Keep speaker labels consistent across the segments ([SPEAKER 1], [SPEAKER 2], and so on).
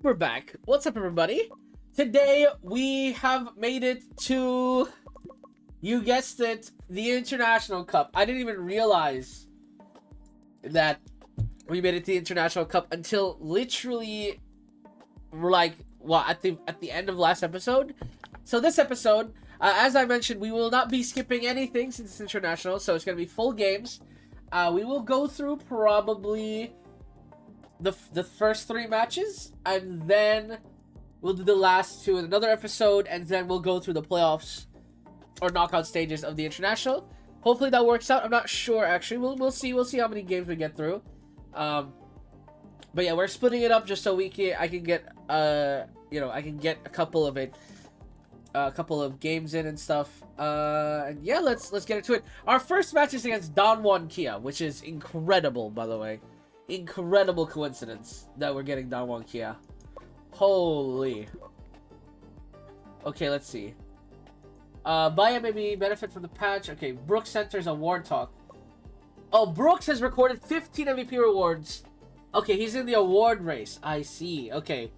[SPEAKER 1] we're back. What's up, everybody? Today, we have made it to, you guessed it, the International Cup. I didn't even realize that we made it to the International Cup until literally, at the end of last episode. So this episode, as I mentioned, we will not be skipping anything since it's international, so it's going to be full games. We will go through probably the first 3 matches, and then we'll do the last 2 in another episode, and then we'll go through the playoffs or knockout stages of the international. Hopefully that works out. I'm not sure, actually. We'll see how many games we get through. But yeah, we're splitting it up just so I can get I can get a couple of games in and stuff. And yeah, let's get into it. Our first match is against Danwon Kia, which is incredible, by the way. Incredible coincidence that we're getting Danwon Kia. Holy. Okay, let's see. Baya maybe benefit from the patch. Okay, Brooks Center's award talk. Oh, Brooks has recorded 15 MVP rewards. Okay, he's in the award race. I see. Okay.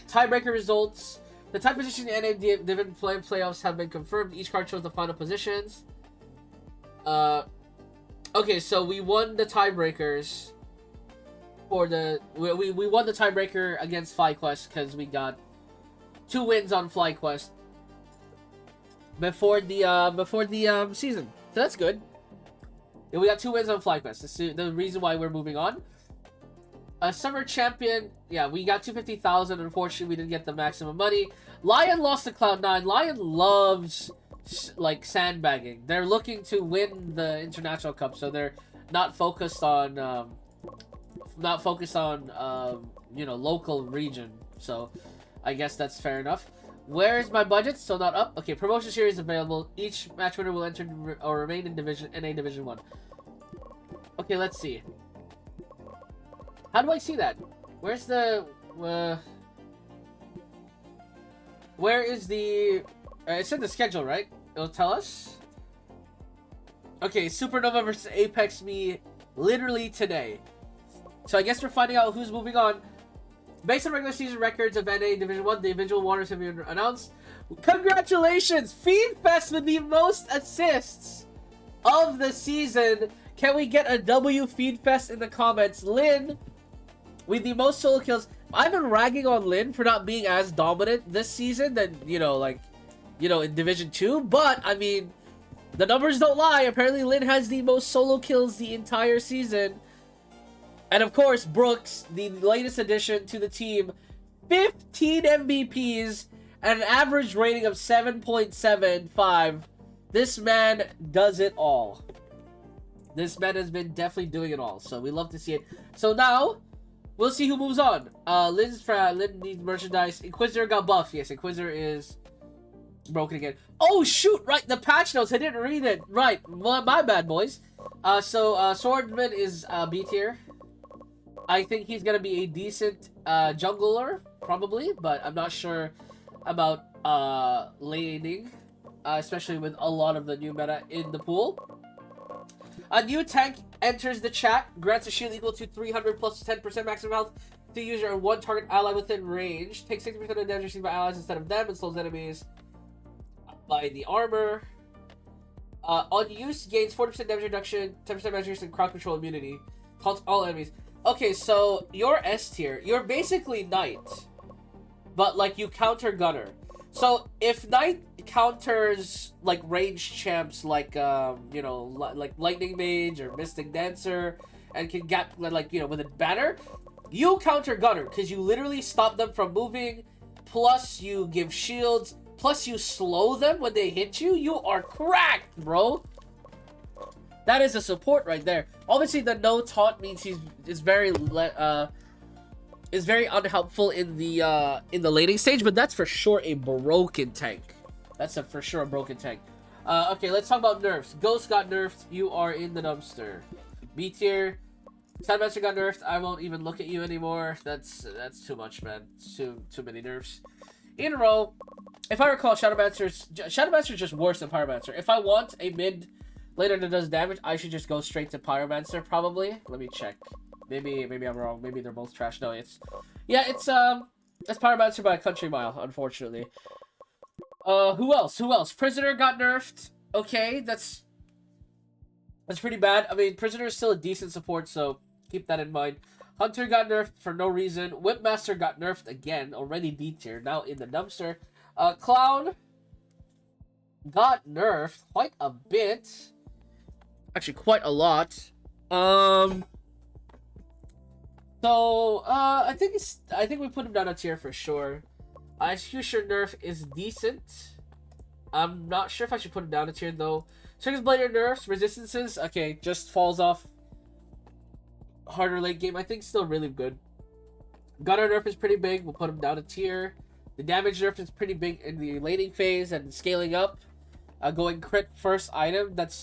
[SPEAKER 1] Tiebreaker results. The tie position in NA Division playoffs have been confirmed. Each card shows the final positions. Okay, so we won the tiebreakers. We won the tiebreaker against FlyQuest because we got 2 wins on FlyQuest before the season. So that's good. Yeah, we got 2 wins on FlyQuest. That's the reason why we're moving on. Summer champion, yeah, we got 250,000. Unfortunately, we didn't get the maximum money. Lion lost to Cloud9. Lion loves sandbagging. They're looking to win the International Cup, so they're not focused on local region. So I guess that's fair enough. Where is my budget? Still not up. Okay, promotion series available. Each match winner will enter or remain in NA Division 1. Okay, let's see. How do I see that? Where's the... where is the... it's in the schedule, right? It'll tell us? Okay, Supernova versus Apex Me literally today. So I guess we're finding out who's moving on. Based on regular season records of NA Division 1, the individual winners have been announced. Congratulations! Feedfest with the most assists of the season. Can we get a W Feedfest in the comments? Lynn, with the most solo kills. I've been ragging on Lynn for not being as dominant this season than, in Division 2. But, I mean, the numbers don't lie. Apparently, Lynn has the most solo kills the entire season. And, of course, Brooks, the latest addition to the team, 15 MVPs and an average rating of 7.75. This man does it all. This man has been definitely doing it all. So, we love to see it. So, now... we'll see who moves on. Lynn needs merchandise. Inquisitor got buffed. Yes, Inquisitor is broken again. Oh, shoot! Right, the patch notes. I didn't read it. Right, my bad, boys. Swordsman is B tier. I think he's gonna be a decent jungler, probably, but I'm not sure about laning, especially with a lot of the new meta in the pool. A new tank enters the chat, grants a shield equal to 300 plus 10% maximum health to user and 1 target ally within range. Takes 60% of damage received by allies instead of them and slows enemies by the armor. On use, gains 40% damage reduction, 10% damage reduction, and crowd control immunity. Taunts all enemies. Okay, so you're S tier. You're basically Knight, but you counter Gunner. So if Knight counters ranged champs like Lightning Mage or Mystic Dancer and can get with a banner, you counter Gunner because you literally stop them from moving, plus you give shields, plus you slow them when they hit you. You are cracked, bro. That is a support right there. Obviously, the no taunt means is very unhelpful in the laning stage, but that's for sure a broken tank. That's for sure a broken tank. Okay, let's talk about nerfs. Ghost got nerfed. You are in the dumpster. B tier. Sandmaster got nerfed. I won't even look at you anymore. That's too much, man. It's too many nerfs. In a row. If I recall, Shadowmancer's just worse than Pyromancer. If I want a mid laner that does damage, I should just go straight to Pyromancer, probably. Let me check. Maybe I'm wrong. Maybe they're both trash. No, Yeah, it's Power Bouncer by a country mile, unfortunately. Who else? Who else? Prisoner got nerfed. Okay, that's pretty bad. I mean, Prisoner is still a decent support, so keep that in mind. Hunter got nerfed for no reason. Whipmaster got nerfed again, already D tier, now in the dumpster. Clown got nerfed quite a bit. Actually, quite a lot. So, I think we put him down a tier for sure. Executioner nerf is decent. I'm not sure if I should put him down a tier though. Circus Blader nerfs, resistances, okay, just falls off harder late game. I think still really good. Gunner nerf is pretty big. We'll put him down a tier. The damage nerf is pretty big in the laning phase and scaling up. Going crit first item. That's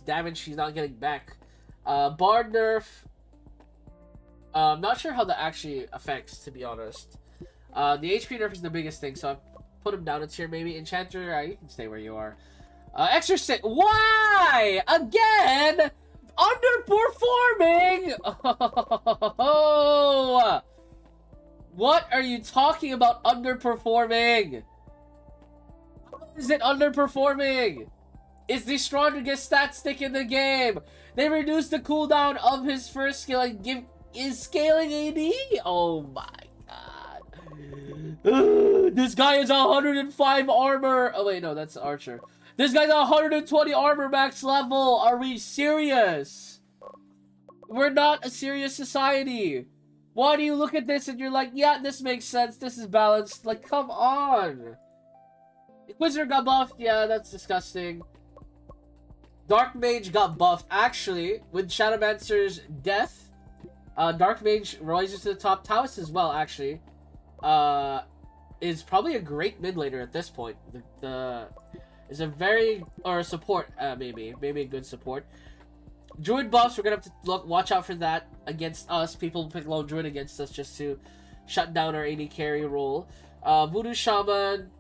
[SPEAKER 1] damage he's not getting back. Bard nerf. I'm not sure how that actually affects, to be honest. The HP nerf is the biggest thing, so I put him down a tier maybe. Enchanter, you can stay where you are. Exorcist, why again? Underperforming. Oh, what are you talking about? Underperforming? How is it underperforming? It's the strongest stat stick in the game. They reduced the cooldown of his first skill and is scaling AD. Oh my god. This guy is 105 armor. Oh wait, no, that's Archer. This guy's 120 armor max level. Are we serious? We're not a serious society. Why do you look at this and you're like, yeah, this makes sense. This is balanced. Like, come on. Inquisitor got buffed. Yeah, that's disgusting. Dark Mage got buffed. Actually, with Shadowmancer's death, Dark Mage rises to the top. Taoist as well, actually. Is probably a great mid laner at this point. Is a very, or a support, maybe a good support. Druid buffs, we're gonna have to watch out for that against us. People pick lone Druid against us just to shut down our AD carry role. Voodoo Shaman,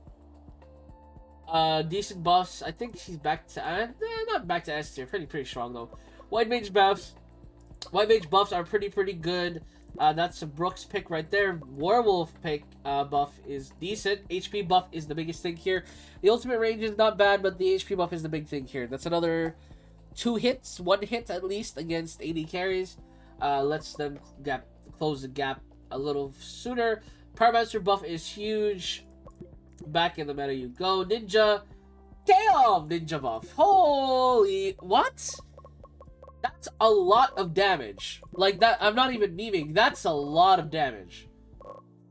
[SPEAKER 1] decent buffs. I think he's back to, not back to S tier. Pretty strong though. White Mage buffs. White Mage buffs are pretty good. That's a Brooks pick right there. Werewolf pick buff is decent. HP buff is the biggest thing here. The ultimate range is not bad, but the HP buff is the big thing here. That's another 2 hits, 1 hit at least against AD carries. Lets them close the gap a little sooner. Powermaster buff is huge. Back in the meta you go. Ninja. Damn, Ninja buff. Holy, what? That's a lot of damage. Like that, I'm not even memeing. That's a lot of damage.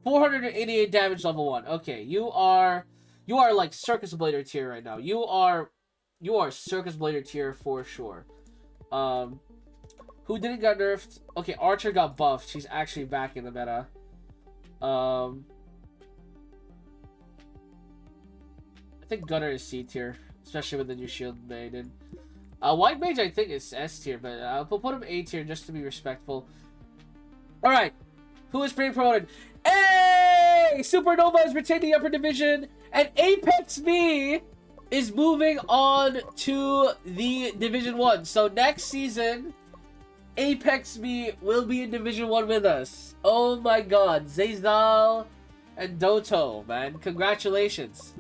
[SPEAKER 1] 488 damage level 1. Okay, you are like Circus Blader tier right now. You are Circus Blader tier for sure. Who didn't get nerfed? Okay, Archer got buffed. She's actually back in the meta. I think Gunner is C tier, especially with the new Shield Maiden. White Mage, I think, is S tier, but we'll put him A tier just to be respectful. Alright, who is being promoted? Hey! Supernova is retaining the upper division, and Apex MEEE is moving on to the Division 1. So next season, Apex MEEE will be in Division 1 with us. Oh my god, Zayzal and Doto, man. Congratulations.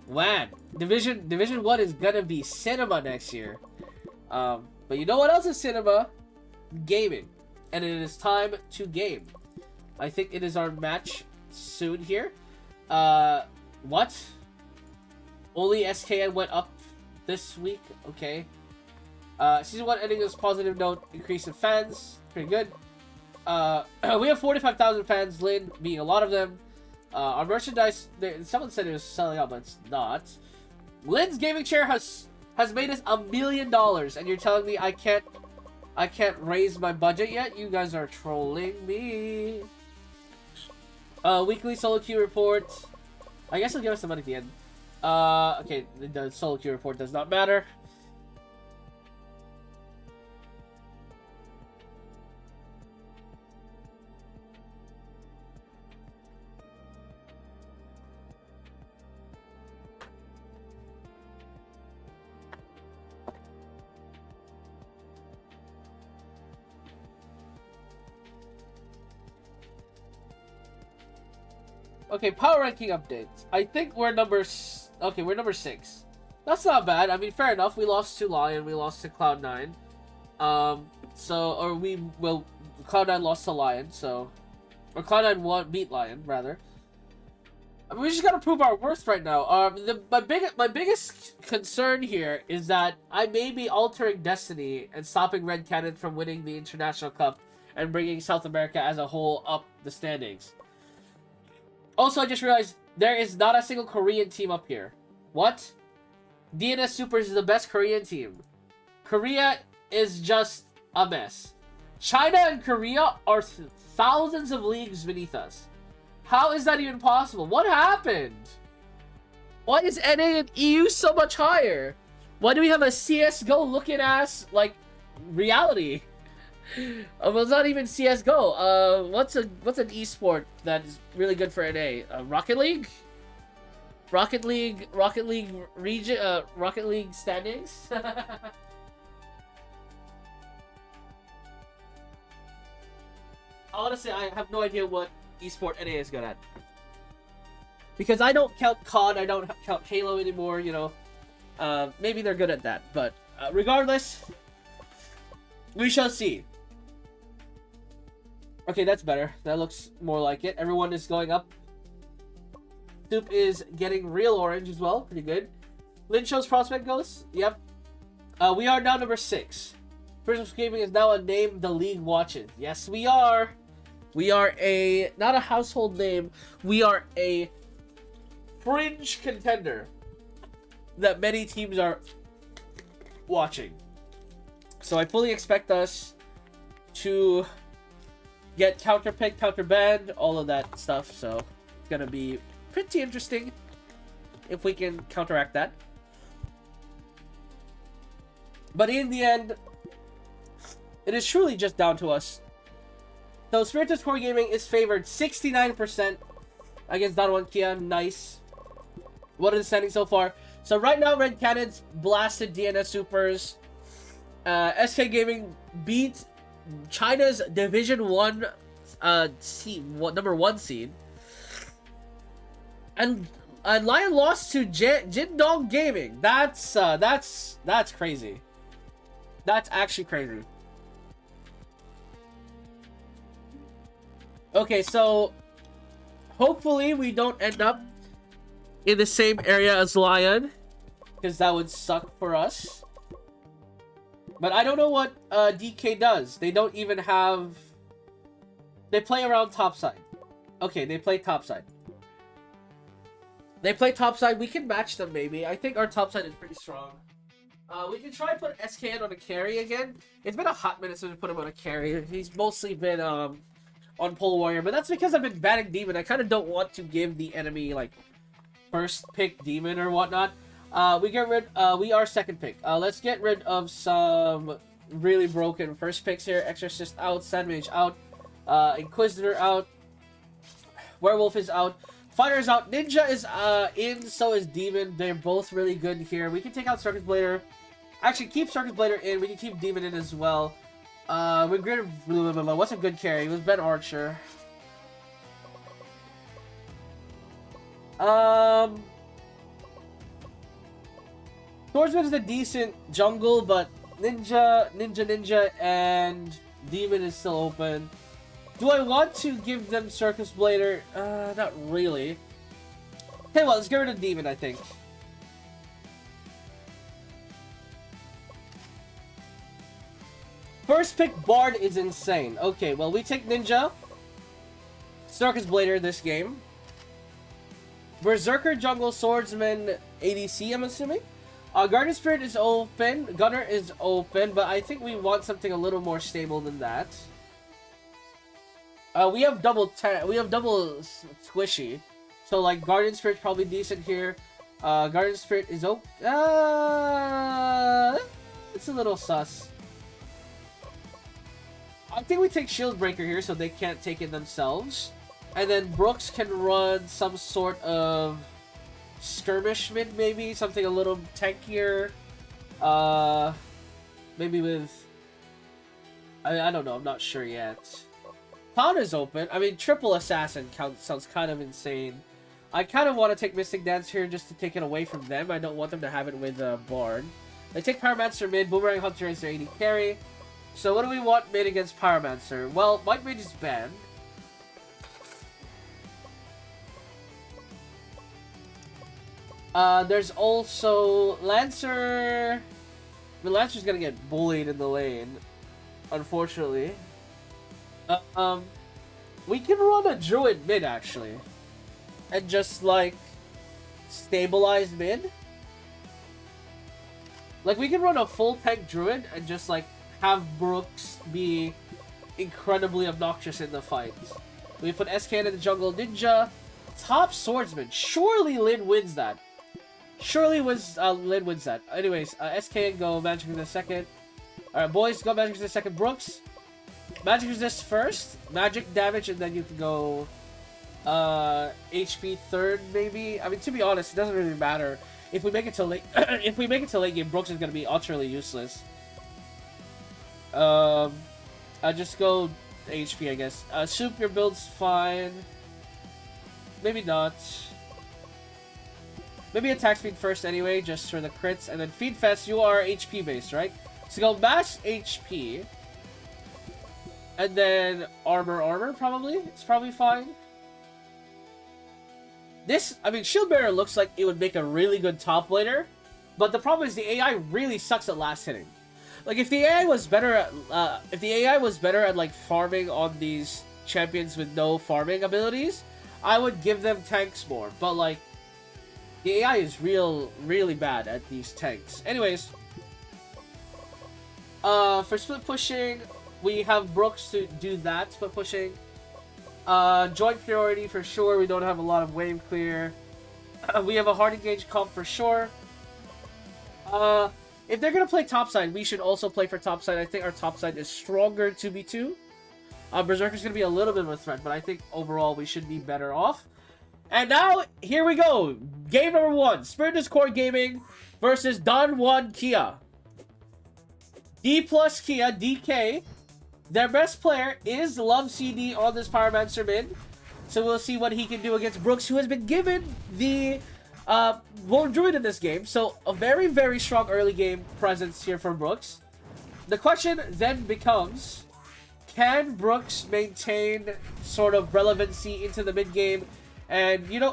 [SPEAKER 1] Man, Division 1 is gonna be cinema next year. But you know what else is cinema? Gaming. And it is time to game. I think it is our match soon here. What? Only SKN went up this week? Okay. Season 1 ending is positive note, increase in fans. Pretty good. We have 45,000 fans, Lynn being a lot of them. Our merchandise, someone said it was selling out, but it's not. Lynn's gaming chair has made us $1 million, and you're telling me I can't raise my budget yet? You guys are trolling me. Weekly solo queue report. I guess I'll give us the money at the end. Okay, the solo queue report does not matter. Okay, power ranking updates. I think we're okay, we're number 6. That's not bad. I mean, fair enough. We lost to Lion. We lost to Cloud9. Cloud9 lost to Lion, so... Or Cloud9 beat Lion, rather. I mean, we just gotta prove our worth right now. My biggest concern here is that I may be altering destiny and stopping Red Cannon from winning the International Cup and bringing South America as a whole up the standings. Also, I just realized there is not a single Korean team up here. What? DNS Supers is the best Korean team. Korea is just a mess. China and Korea are thousands of leagues beneath us. How is that even possible? What happened? Why is NA and EU so much higher? Why do we have a CSGO looking ass, like, reality? Well, it's not even CSGO. What's an esport that is really good for NA? Rocket League? Rocket League region, Rocket League standings? Honestly, I have no idea what esport NA is good at. Because I don't count COD, I don't count Halo anymore, you know. Maybe they're good at that, but regardless, we shall see. Okay, that's better. That looks more like it. Everyone is going up. Soup is getting real orange as well. Pretty good. Lin Show's prospect goes. Yep. We are now number 6. Prism Gaming is now a name the league watches. Yes, we are. We are not a household name. We are a fringe contender that many teams are watching. So I fully expect us to get counter-picked, counter-banned, all of that stuff. So it's going to be pretty interesting if we can counteract that. But in the end, it is truly just down to us. So Spirited Core Gaming is favored 69% against Dalawan Kia. Nice. What are the standings so far? So right now, Red Cannons blasted DNS Supers. SK Gaming beat China's Division 1 number 1 seed. And Lion lost to Jindong Gaming. That's crazy. That's actually crazy. Okay, so hopefully we don't end up in the same area as Lion, because that would suck for us. But I don't know what DK does. They don't even have... They play around topside. Okay, they play topside. They play topside. We can match them, maybe. I think our topside is pretty strong. We can try and put SKN on a carry again. It's been a hot minute since we put him on a carry. He's mostly been on Pole Warrior, but that's because I've been banning Demon. I kind of don't want to give the enemy, like, first pick Demon or whatnot. We are second pick. Let's get rid of some really broken first picks here. Exorcist out, Sandmage out, Inquisitor out, Werewolf is out, Fighter is out, Ninja is in, so is Demon. They're both really good here. We can take out Circus Blader. Actually, keep Circus Blader in. We can keep Demon in as well. What's a good carry? It was Ben Archer. Swordsman is a decent jungle, but Ninja, and Demon is still open. Do I want to give them Circus Blader? Not really. Hey, well, let's get rid of Demon, I think. First pick Bard is insane. Okay, well, we take Ninja. Circus Blader this game. Berserker, Jungle, Swordsman, ADC, I'm assuming. Guardian Spirit is open. Gunner is open, but I think we want something a little more stable than that. We have double squishy. So, like, Guardian Spirit's probably decent here. Guardian Spirit is open. It's a little sus. I think we take Shield Breaker here so they can't take it themselves. And then Brooks can run some sort of skirmish mid, maybe. Something a little tankier. Maybe with... I don't know. I'm not sure yet. Pawn is open. I mean, triple assassin sounds kind of insane. I kind of want to take Mystic Dance here just to take it away from them. I don't want them to have it with Bard. They take Pyromancer mid, Boomerang Hunter is their AD carry. So what do we want mid against Pyromancer? Well, Might Mage is banned. There's also Lancer. I mean, Lancer's gonna get bullied in the lane, unfortunately. We can run a Druid mid, actually. And just, like, stabilize mid. Like, we can run a full tank Druid and just, like, have Brooks be incredibly obnoxious in the fight. We put SKN in the jungle. Ninja. Top Swordsman. Surely Lin wins that. Surely Lin wins that. Anyways, SKN go Magic in the second. Alright, boys, go Magic in the second. Brooks. Magic resist first. Magic damage, and then you can go HP third, maybe. I mean, to be honest, it doesn't really matter. If we make it to late, if we make it to late game, Brooks is gonna be utterly useless. I just go HP, I guess. Soup, your build's fine. Maybe not. Maybe attack speed first anyway, just for the crits, and then Feed Fest. You are HP based, right? So go max HP, and then armor. Probably it's probably fine. This, I mean, Shield Bearer looks like it would make a really good top laner, but the problem is the AI really sucks at last hitting. Like, if the AI was better at, like, farming on these champions with no farming abilities, I would give them tanks more. But, like, the AI is really bad at these tanks. Anyways, for split pushing, we have Brooks to do that split pushing. Joint priority for sure. We don't have a lot of wave clear. We have a hard engage comp for sure. If they're gonna play topside, we should also play for topside. I think our topside is stronger 2v2. Berserker's gonna be a little bit of a threat, but I think overall we should be better off. And now, here we go. Game number 1. Spirit Discord Gaming versus Don Juan Kia. D plus Kia, DK. Their best player is Love CD on this Pyromancer mid. So we'll see what he can do against Brooks, who has been given the Lone Druid in this game. So a very strong early game presence here for Brooks. The question then becomes, can Brooks maintain sort of relevancy into the mid game? And, you know,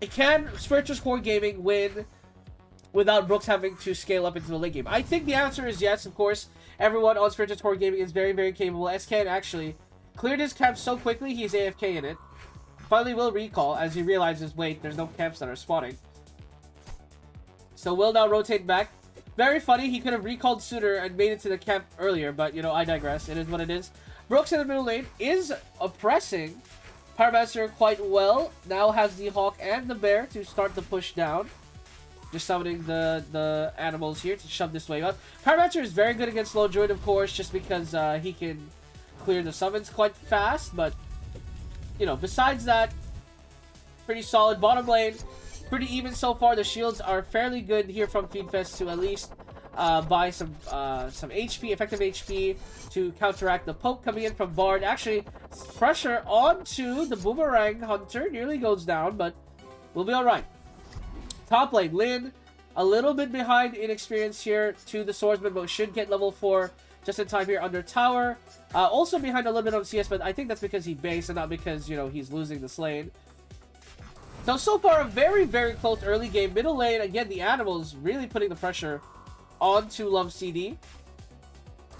[SPEAKER 1] can Spiritual Core Gaming win without Brooks having to scale up into the late game? I think the answer is yes, of course. Everyone on Spiritual Core Gaming is very capable. SKN actually cleared his camp so quickly, he's AFK in it. Finally will recall as he realizes, wait, there's no camps that are spawning. So will now rotate back. Very funny, he could have recalled sooner and made it to the camp earlier, but, you know, I digress. It is what it is. Brooks in the middle lane is oppressing Pyromancer quite well. Now has the Hawk and the Bear to start the push down. Just summoning the animals here to shove this wave up. Pyromancer is very good against Low Druid, of course, just because he can clear the summons quite fast. But, you know, besides that, pretty solid. Bottom lane, pretty even so far. The shields are fairly good here from Feedfest to at least buy some HP, effective HP, to counteract the poke coming in from Bard. Actually, pressure onto the Boomerang Hunter nearly goes down, but we'll be alright. Top lane, Lin, a little bit behind in experience here to the Swordsman, but should get level 4 just in time here under tower. Also behind a little bit on CS, but I think that's because he based and not because, you know, he's losing this lane. So far, a very close early game. Middle lane, again, the animals really putting the pressure onto Love CD.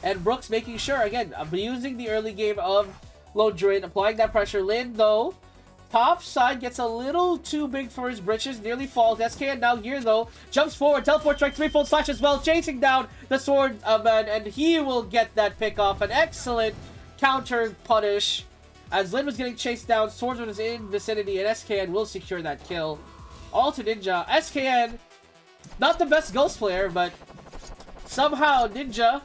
[SPEAKER 1] And Brooks making sure, again, abusing the early game of Lone Druid, applying that pressure. Lin, though, top side gets a little too big for his britches, nearly falls. SKN now here, though, jumps forward, teleport strike, 3-fold slash as well, chasing down the sword man, and he will get that pick off. An excellent counter punish. As Lin was getting chased down, Swordsman is in vicinity, and SKN will secure that kill. All to Ninja. SKN, not the best Ghost player, but somehow Ninja,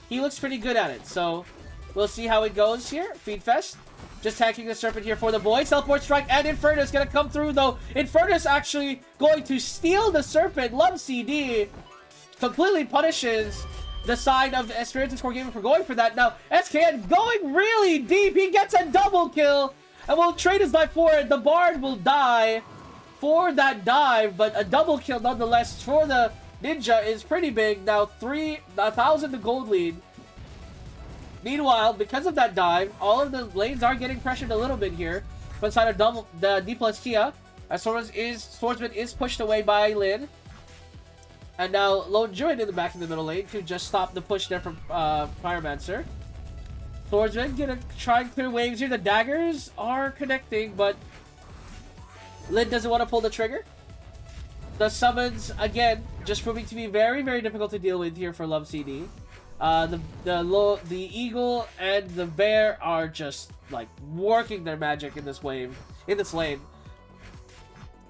[SPEAKER 1] he looks pretty good at it. So we'll see how it goes here. Feedfest. Just tanking the Serpent here for the boys. Teleport strike and Infernus gonna come through, though. Infernus actually going to steal the Serpent. Love CD completely punishes the side of Spiritus Core Gaming for going for that. Now, SKN going really deep. He gets a double kill and will trade his life for it. The Bard will die for that dive, but a double kill nonetheless for the Ninja is pretty big. Now 1,000 to gold lead. Meanwhile, because of that dive, all of the lanes are getting pressured a little bit here. From the side of the D plus Kia, as Swordsman is pushed away by Lin. And now Lone Druid in the back in the middle lane to just stop the push there from Pyromancer. Swordsman gonna try and clear waves here. The daggers are connecting, but Lin doesn't want to pull the trigger. The summons, again, just proving to be very, very difficult to deal with here for Love CD. The Eagle and the Bear are just, like, working their magic in this lane.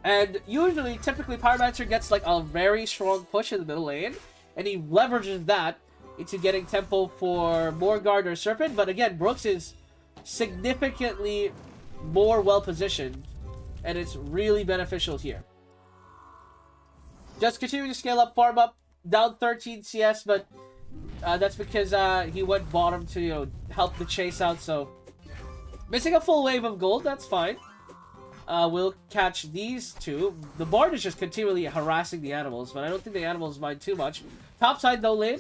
[SPEAKER 1] And usually, typically, Pyromancer gets, like, a very strong push in the middle lane, and he leverages that into getting tempo for Morgard or Serpent. But again, Brooks is significantly more well-positioned, and it's really beneficial here. Just continuing to scale up, farm up, down 13 CS, but that's because he went bottom to, you know, help the chase out, so missing a full wave of gold, that's fine. We'll catch these two. The Bard is just continually harassing the animals, but I don't think the animals mind too much. Topside though, Lin.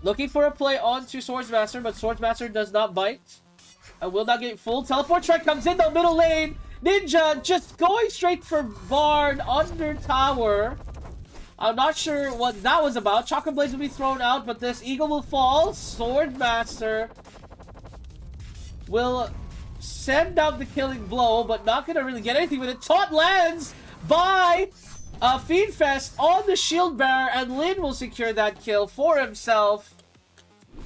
[SPEAKER 1] Looking for a play onto Swordsmaster, but Swordsmaster does not bite. Will not get full. Teleport strike comes in the middle lane. Ninja just going straight for Bard under tower. I'm not sure what that was about. Chakra Blades will be thrown out, but this Eagle will fall. Swordmaster will send out the killing blow, but not going to really get anything with it. Taunt lands by Fiendfest on the Shield Bearer, and Lin will secure that kill for himself.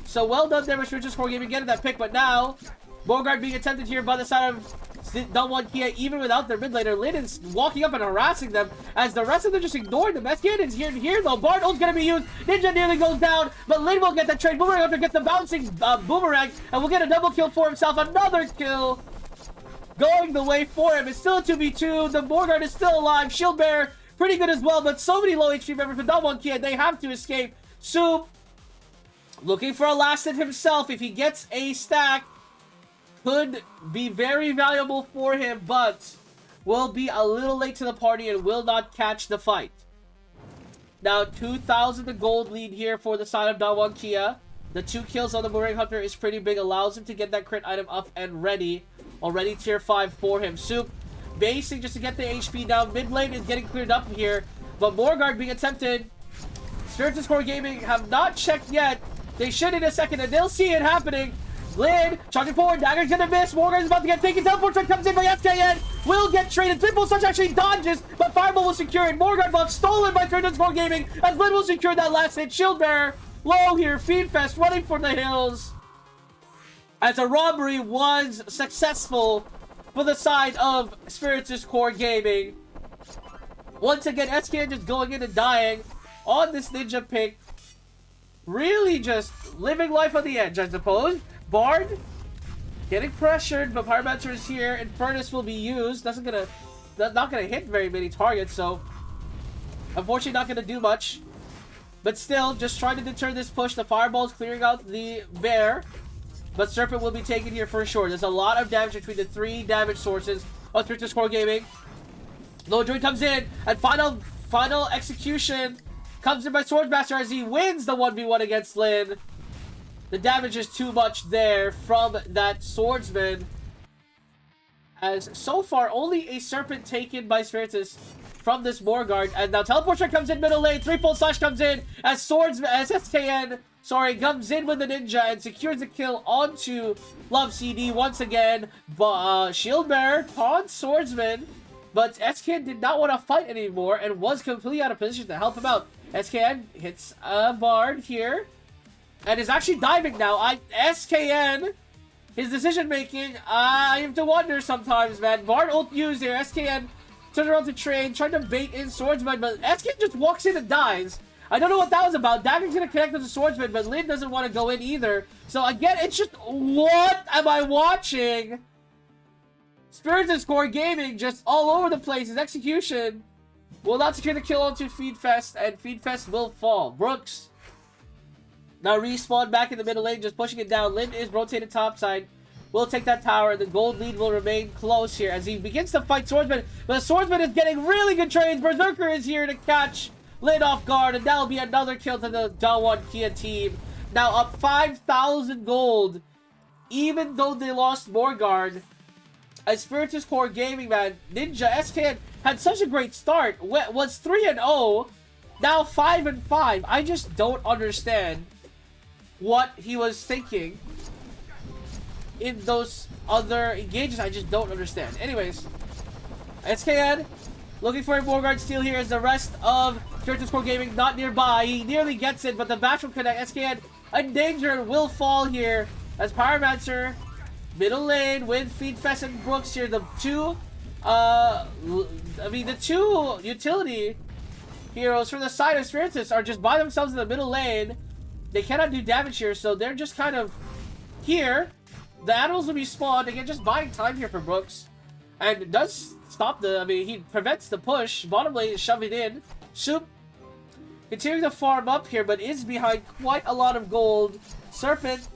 [SPEAKER 1] So well done there, Spiritus Core Gaming getting that pick, but now Morgard being attempted here by the side of Dumb Kia, even without their mid laner. Lin is walking up and harassing them as the rest of them just ignored them. SKN is here though. Bard ult's gonna be used. Ninja nearly goes down, but Lin will get the trade. Boomerang after gets the bouncing boomerang, and will get a double kill for himself. Another kill going the way for him. It's still a 2v2. The Morgard is still alive. Shield Bearer pretty good as well, but so many low HP members for Dumb Kia. They have to escape. Soup looking for a last hit himself. If he gets a stack, could be very valuable for him, but will be a little late to the party and will not catch the fight. Now, 2,000 the gold lead here for the side of Dawon Kia. The 2 kills on the Boomerang Hunter is pretty big, allows him to get that crit item up and ready. Already tier 5 for him. Soup basing just to get the HP down. Mid lane is getting cleared up here, but Morgard being attempted. Spiritus Core Gaming have not checked yet. They should in a second, and they'll see it happening. Lin, charging forward, dagger's gonna miss. Morgan is about to get taken. Teleport strike comes in by SKN. Will get traded. Triple Such actually dodges, but Fireball will secure it. Morgan buff stolen by Spiritus Core Gaming as Lin will secure that last hit. Shield Bearer low here. Fiendfest running for the hills as a robbery was successful for the side of Spiritus Core Gaming. Once again, SKN just going in and dying on this Ninja pick. Really just living life on the edge, I suppose. Bard getting pressured, but Pyromancer is here. Infernus will be used. Not gonna hit very many targets, so unfortunately not gonna do much. But still, just trying to deter this push. The Fireball's clearing out the Bear, but Serpent will be taken here for sure. There's a lot of damage between the 3 damage sources of Spiritus Core Gaming. Low Druid comes in, and final execution comes in by Swordsmaster as he wins the 1v1 against Lin. The damage is too much there from that Swordsman. As so far, only a Serpent taken by Spiritus from this Morgard. And now Teleport Strike comes in middle lane. 3-fold slash comes in as SKN comes in with the Ninja and secures the kill onto Love CD once again. Shield Bearer on Swordsman. But SKN did not want to fight anymore and was completely out of position to help him out. SKN hits a Bard here. And is actually diving now. SKN, his decision making, I have to wonder sometimes, man. Bard ult used here. SKN turns around to trade, trying to bait in Swordsman, but SKN just walks in and dies. I don't know what that was about. Dagger's gonna connect with the Swordsman, but Lin doesn't want to go in either. So again, it's just, what am I watching? Spiritus Core Gaming just all over the place. His execution will not secure the kill onto Fiendfest, and Fiendfest will fall. Brooks Now respawn back in the middle lane, just pushing it down. Lin is rotated topside. Will take that tower. The gold lead will remain close here as he begins to fight Swordsman. But the Swordsman is getting really good trades. Berserker is here to catch Lin off guard, and that'll be another kill to the Daewon Kia team. Now up 5,000 gold, even though they lost Morgard. As Spiritus Core Gaming, man, Ninja SKN had such a great start. Was 3-0, now 5-5. I just don't understand what he was thinking in those other engages. I just don't understand. Anyways, SKN looking for a Morgard steal here as the rest of Spiritus Core Gaming not nearby. He nearly gets it, but the match will connect. SKN in danger, will fall here as Pyromancer middle lane with Feedfest and Brooks here. The two the two utility heroes from the side of Spiritus are just by themselves in the middle lane. They cannot do damage here, so they're just kind of here. The animals will be spawned. Again, just buying time here for Brooks. And it does stop the, he prevents the push. Bottom lane is shoving in. Soup continuing to farm up here, but is behind quite a lot of gold. Serpent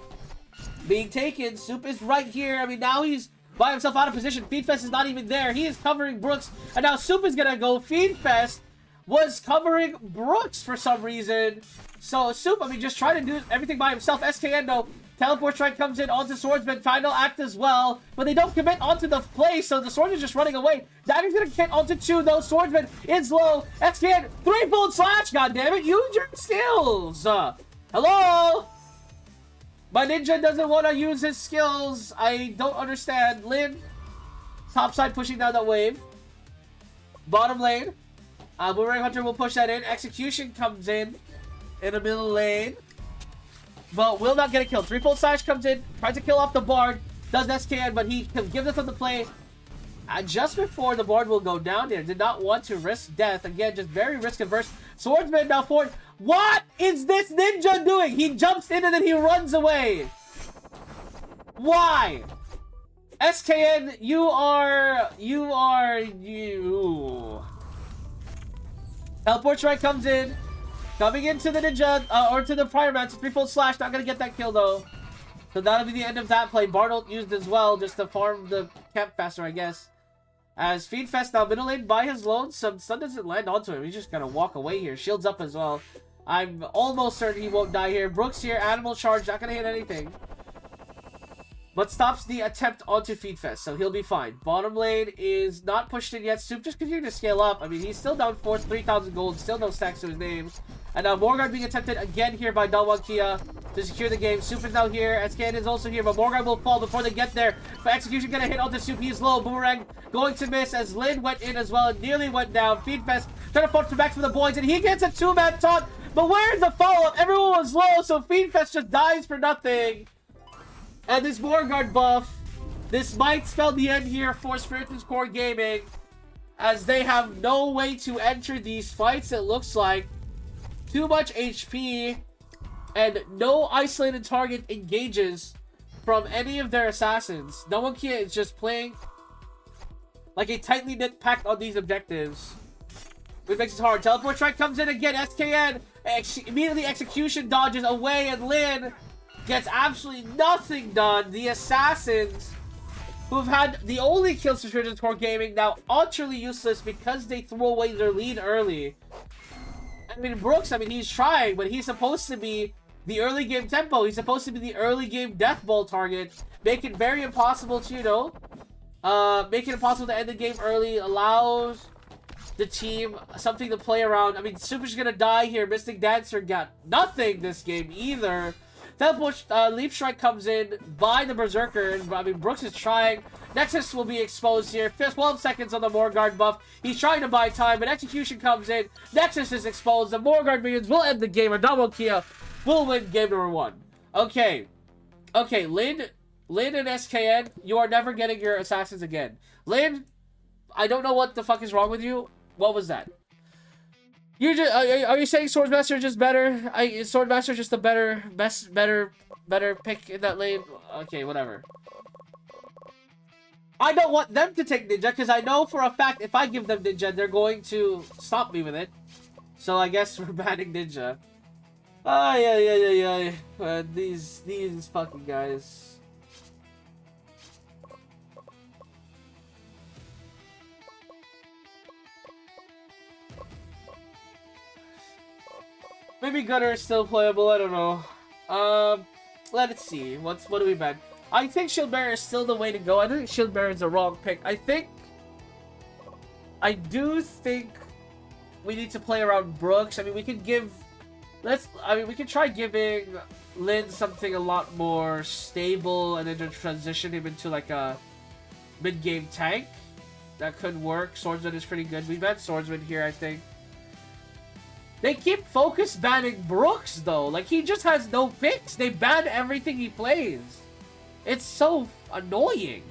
[SPEAKER 1] being taken. Soup is right here. Now he's by himself out of position. Feedfest is not even there. He is covering Brooks. And now Soup is going to go. Feedfest was covering Brooks for some reason. So Soup, just trying to do everything by himself. SKN, though, teleport strike comes in onto Swordsman. Final act as well. But they don't commit onto the play, so the Swordsman's just running away. Dagger's going to get onto 2, though. Swordsman is low. SKN, 3-fold slash. God damn it. Use your skills. Hello? My ninja doesn't want to use his skills. I don't understand. Lin, topside pushing down that wave. Bottom lane. Boomerang Hunter will push that in. Execution comes in the middle lane, but will not get a kill. 3-fold slash comes in, tries to kill off the Bard. Does SKN, but he gives us on the play. Just before the Bard will go down there. Did not want to risk death. Again, just very risk averse. Swordsman now forward. What is this ninja doing? He jumps in and then he runs away. Why? SKN, you. Teleport strike comes in. Coming into the ninja, or to the Pyromancer. 3-fold slash, not gonna get that kill though. So that'll be the end of that play. Barnold used as well, just to farm the camp faster, I guess. As Feedfest now middle lane by his lone. Some stun doesn't land onto him. He's just gonna walk away here. Shields up as well. I'm almost certain he won't die here. Brooks here, animal charge, not gonna hit anything. But stops the attempt onto Feedfest, so he'll be fine. Bottom lane is not pushed in yet. Soup just continuing to scale up. He's still down 3,000 gold. Still no stacks to his name. And now Morgard being attempted again here by Daewon Kia to secure the game. Soup is now here. SKN is also here, but Morgard will fall before they get there. But execution gonna hit onto Soup. He's low. Boomerang going to miss as Lin went in as well and nearly went down. Feedfest trying to force back for the boys, and he gets a 2-man taunt. But where's the follow-up? Everyone was low, so Feedfest just dies for nothing. And this Morgard buff, this might spell the end here for Spiritus Core Gaming, as they have no way to enter these fights, it looks like. Too much HP, and no isolated target engages from any of their assassins. Daewon Kia is just playing like a tightly knit pact on these objectives, which makes it hard. Teleport strike comes in again. SKN immediately execution dodges away, and Lin gets absolutely nothing done. The assassins, who've had the only kills for Spiritus Core Gaming, now utterly useless because they threw away their lead early. Brooks, he's trying, but he's supposed to be the early game tempo. He's supposed to be the early game death ball target. Make it very impossible to, make it impossible to end the game early. Allows the team something to play around. Super's gonna die here. Mystic Dancer got nothing this game either. Teleport Leap Strike comes in by the Berserker. Brooks is trying. Nexus will be exposed here. 12 seconds on the Morgard buff. He's trying to buy time, but execution comes in. Nexus is exposed. The Morgard minions will end the game, and Daewon Kia will win game number 1. Okay, Lin and SKN, you are never getting your assassins again. Lin, I don't know what the fuck is wrong with you. What was that? You just are you saying Swordmaster is just better? Swordmaster is just the better pick in that lane. Okay, whatever. I don't want them to take Ninja because I know for a fact if I give them Ninja, they're going to stop me with it. So I guess we're banning Ninja. Yeah. These fucking guys. Maybe Gunner is still playable. I don't know. Let's see. What do we ban? I think Shield Bearer is still the way to go. I think Shield Bearer is the wrong pick. I do think we need to play around Brooks. I mean, we can give. We can try giving Lin something a lot more stable, and then just transition him into like a mid-game tank. That could work. Swordsman is pretty good. We banned Swordsman here, I think. They keep focus banning Brooks though. Like, he just has no picks. They ban everything he plays. It's so annoying.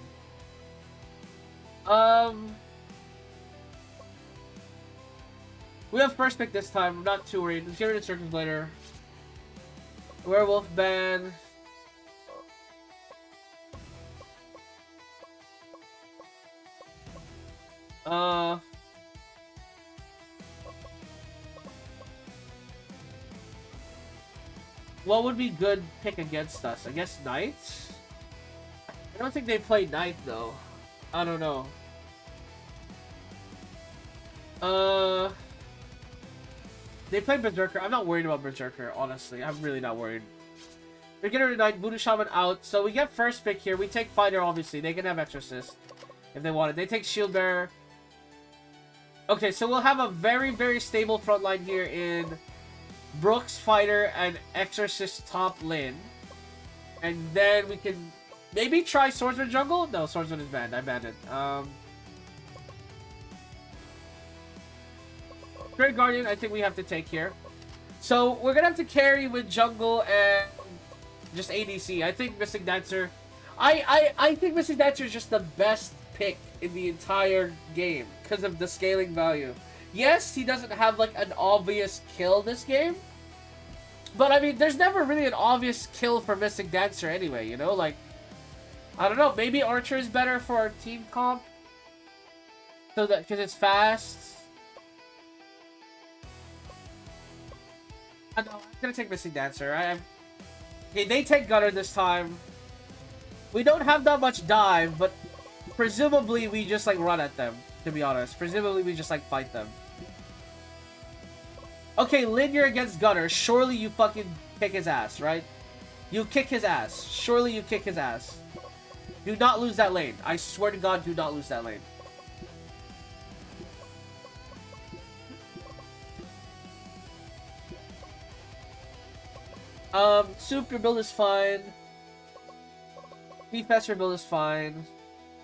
[SPEAKER 1] We have first pick this time. I'm not too worried. Let's get rid of Circumvalator. Werewolf ban. What would be good pick against us? I guess Knights? I don't think they play Knight though. I don't know. They play Berserker. I'm not worried about Berserker, honestly. I'm really not worried. Beginner Knight, Voodoo Shaman out. So we get first pick here. We take Fighter, obviously. They can have Exorcist if they want it. They take Shield Bearer. Okay, so we'll have a very, very stable front line here in Brooks, Fighter, and Exorcist top lane. And then we can maybe try Swordsman jungle? No, Swordsman is banned. I banned it. Great Guardian, I think we have to take here. So we're gonna have to carry with jungle and just ADC. I think Mystic Dancer. I think Mystic Dancer is just the best pick in the entire game because of the scaling value. Yes, he doesn't have like an obvious kill this game, but I mean, there's never really an obvious kill for Mystic Dancer anyway. You know, like I don't know. Maybe Archer is better for our team comp, so that because it's fast. I'm gonna take Mystic Dancer. Okay, they take Gunner this time. We don't have that much dive, but presumably we just like run at them, to be honest. Presumably we just like fight them. Okay, Lin, you're against Gunner. Surely you fucking kick his ass, right? You kick his ass. Surely you kick his ass. Do not lose that lane. I swear to God, do not lose that lane. Soup, your build is fine. Beefest, your build is fine.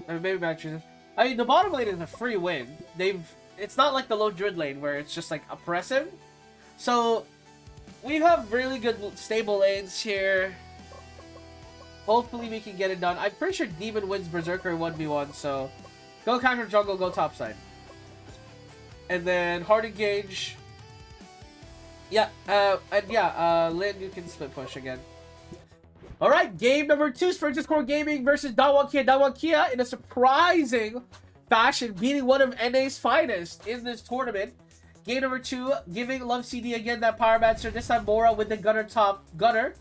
[SPEAKER 1] I mean, maybe matches. I mean, the bottom lane is a free win. It's not like the low druid lane where it's just like oppressive. So we have really good stable lanes here. Hopefully we can get it done. I'm pretty sure Demon wins Berserker 1v1, so go counter jungle, go topside. And then hard engage. Yeah, Lin, you can split push again. Alright, game number 2, Spiritus Core Gaming versus Dawan Kia. Dawan Kia, in a surprising fashion, beating one of NA's finest in this tournament. Game number 2, giving Love CD again that Pyromancer, this time Mora with the Gunner top Gunner.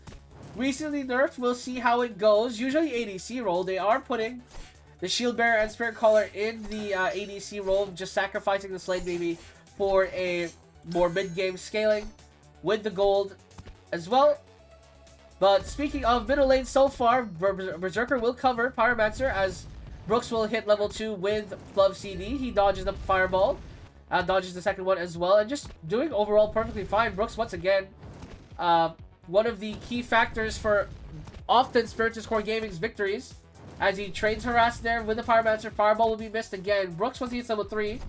[SPEAKER 1] Recently nerfed, we'll see how it goes. Usually ADC role, they are putting the Shield Bearer and Spirit Caller in the ADC role, just sacrificing the Slade maybe for a more mid-game scaling with the gold as well. But speaking of middle lane so far, Berserker will cover Pyromancer as Brooks will hit level 2 with Love CD. He dodges the fireball, dodges the second one as well, and just doing overall perfectly fine. Brooks, once again, one of the key factors for often Spiritus Core Gaming's victories, as he trades harass there with the Pyromancer. Fireball will be missed again. Brooks, once he hits level 3,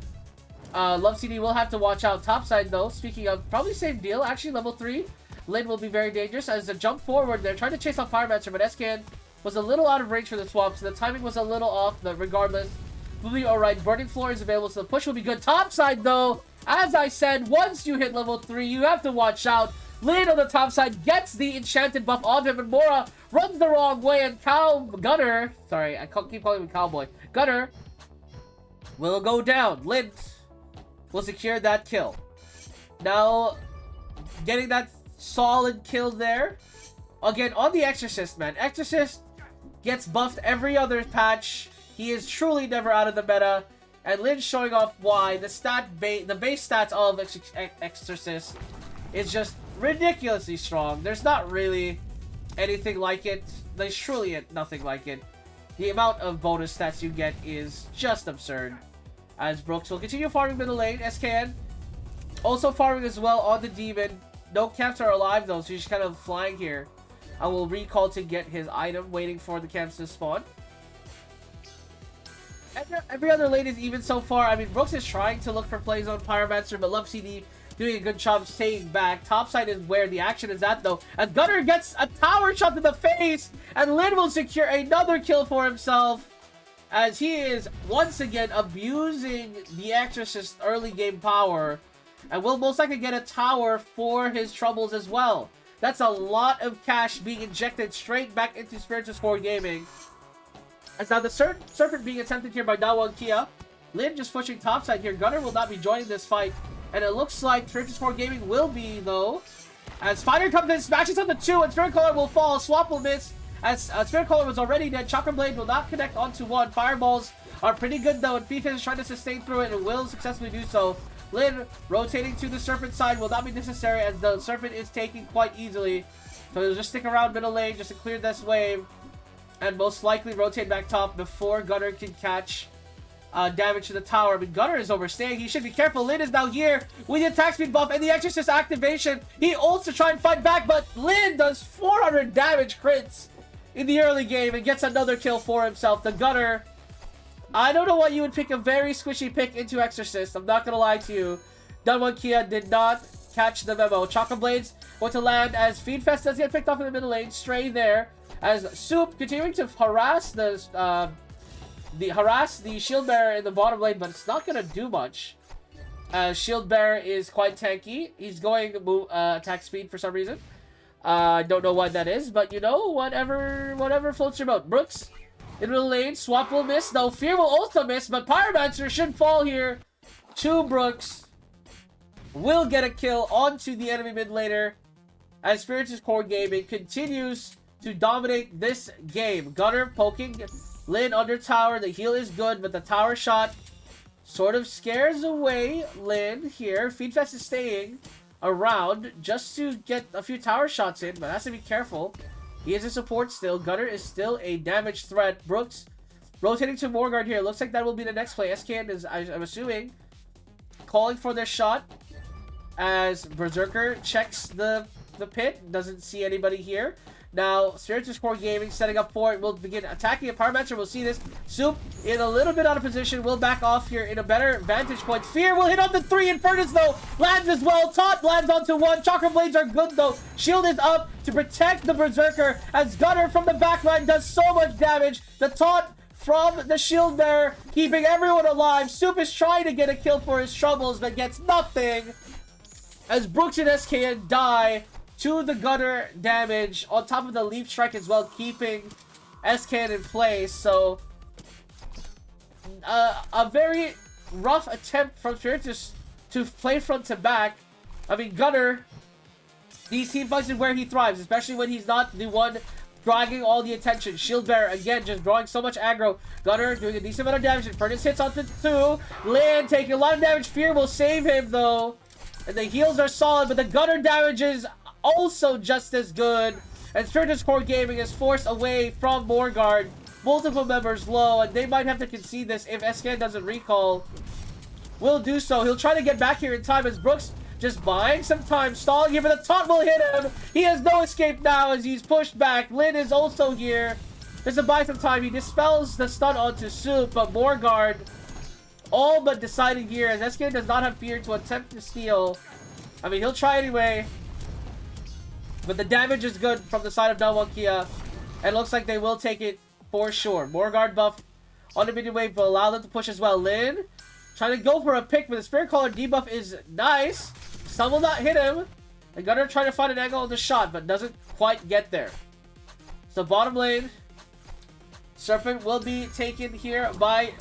[SPEAKER 1] Love CD will have to watch out. Topside though, speaking of, probably same deal. Actually, level 3, Lin will be very dangerous as a jump forward. They're trying to chase off Pyromancer, but Escan was a little out of range for the swap, so the timing was a little off, but regardless, we'll be alright. Burning Floor is available, so the push will be good. Topside though, as I said, once you hit level 3, you have to watch out. Lin on the top side gets the enchanted buff on him, and Mora runs the wrong way, and Gunner, sorry, I keep calling him Cowboy. Gunner will go down. Lin will secure that kill. Now, getting that Solid kill there. Again, on the Exorcist, man. Exorcist gets buffed every other patch. He is truly never out of the meta. And Lynn showing off why the base stats of Exorcist is just ridiculously strong. There's not really anything like it. There's truly nothing like it. The amount of bonus stats you get is just absurd. As Brooks will continue farming middle lane. SKN also farming as well on the demon. No camps are alive though, so he's kind of flying here. I will recall to get his item, waiting for the camps to spawn. Every other lane is even so far. I mean, Brooks is trying to look for plays on Pyromancer, but Love CD doing a good job staying back. Topside is where the action is at, though. As Gunner gets a tower shot to the face, and Lin will secure another kill for himself, as he is once again abusing the Exorcist early game power, and will most likely get a tower for his troubles as well. That's a lot of cash being injected straight back into Spiritus Core Gaming. As now the Serpent being attempted here by Dawa and Kia. Lin just pushing topside here. Gunner will not be joining this fight. And it looks like Spiritus Core Gaming will be, though. As Spider comes in, smashes on the 2, and Spirit Caller will fall. Swap will miss. As Spirit Caller was already dead. Chakra Blade will not connect onto 1. Fireballs are pretty good, though. And Phoenix is trying to sustain through it and will successfully do so. Lin rotating to the Serpent side will not be necessary, as the Serpent is taking quite easily. So he'll just stick around middle lane just to clear this wave. And most likely rotate back top before Gunner can catch damage to the tower. I mean, Gunner is overstaying. He should be careful. Lin is now here with the attack speed buff and the Exorcist activation. He ults to try and fight back, but Lin does 400 damage crits in the early game and gets another kill for himself. The Gunner, I don't know why you would pick a very squishy pick into Exorcist. I'm not going to lie to you. Dunwan Kia did not catch the memo. Chakra Blades going to land as Feedfest does get picked off in the middle lane. Stray there. As Soup continuing to harass the Shield Bearer in the bottom lane, but it's not gonna do much. Shield Bearer is quite tanky. He's going attack speed for some reason. I don't know what that is, but you know, whatever floats your boat. Brooks in the lane, swap will miss. No, Fear will also miss, but Pyromancer should fall here to Brooks. Will get a kill onto the enemy mid laner as Spiritus Core Gaming continues to dominate this game. Gunner poking Lin under tower. The heal is good, but the tower shot sort of scares away Lin here. Feedfest is staying around just to get a few tower shots in, but has to be careful. He is a support still. Gunner is still a damage threat. Brooks rotating to Morgard here. Looks like that will be the next play. SKN is, I'm assuming, calling for this shot as Berserker checks the pit. Doesn't see anybody here. Now, Spiritus Core Gaming setting up for it. Will begin attacking a Pyromancer. We'll see this. Soup in a little bit out of position. Will back off here in a better vantage point. Fear will hit on the 3. Infernus, though, lands as well. Taunt lands onto 1. Chakra Blades are good, though. Shield is up to protect the Berserker as Gunner from the backline does so much damage. The taunt from the Shield Bearer keeping everyone alive. Soup is trying to get a kill for his troubles, but gets nothing as Brooks and SKN die to the Gunner damage on top of the Leaf Strike as well, keeping SKN in place. So a very rough attempt from Spiritus to play front to back. I mean, Gunner, these team fights is where he thrives, especially when he's not the one dragging all the attention. Shield Bearer again just drawing so much aggro. Gunner doing a decent amount of damage. Infernus hits onto 2. Lin taking a lot of damage. Fear will save him though, and the heals are solid, but the Gunner damage is also just as good. And Spiritus Core Gaming is forced away from Morgard. Multiple members low, and they might have to concede this if SKN doesn't recall. Will do so. He'll try to get back here in time as Brooks just buying some time, stalling here, but the taunt will hit him. He has no escape now as he's pushed back. Lin is also here. Just to buy some time, he dispels the stun onto Soup, but Morgard all but deciding here as SKN does not have fear to attempt to steal. I mean, he'll try anyway. But the damage is good from the side of Dalwakia. And looks like they will take it for sure. Morgard buff on the minion wave will allow them to push as well. Lin trying to go for a pick, but the Spirit Caller debuff is nice. Some will not hit him. And Gunner trying to find an angle on the shot, but doesn't quite get there. So bottom lane, Serpent will be taken here by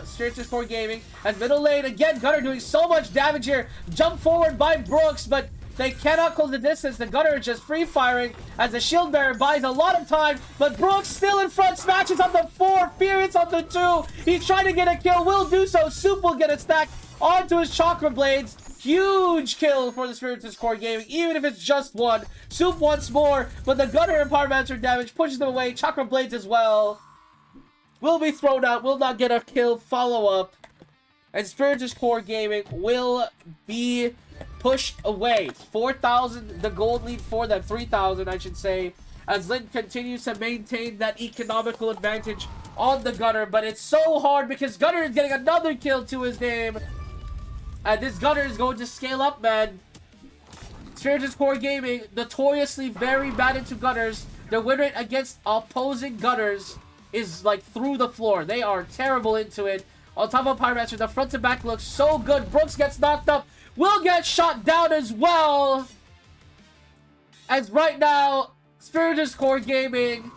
[SPEAKER 1] Spiritus Core Gaming. And middle lane, again, Gunner doing so much damage here. Jump forward by Brooks, but They cannot close the distance. The Gunner is just free firing as the Shield Bearer buys a lot of time. But Brooks still in front, smashes on the 4, Furious on the 2. He's trying to get a kill, will do so. Soup will get a stack onto his Chakra Blades. Huge kill for the Spiritus Core Gaming, even if it's just one. Soup once more, but the Gunner and Pyromancer damage pushes them away. Chakra Blades as well. Will be thrown out, will not get a kill. Follow-up. And Spiritus Core Gaming will be pushed away. 4,000, the gold lead for them. 3,000, I should say. As Lin continues to maintain that economical advantage on the Gunner. But it's so hard because Gunner is getting another kill to his name. And this Gunner is going to scale up, man. Spiritus Core Gaming, notoriously very bad into Gunners. Their win rate against opposing Gunners is like through the floor. They are terrible into it. On top of Pyromancer, the front to back looks so good. Brooks gets knocked up. Will get shot down as well. As right now, Spiritus Core Gaming,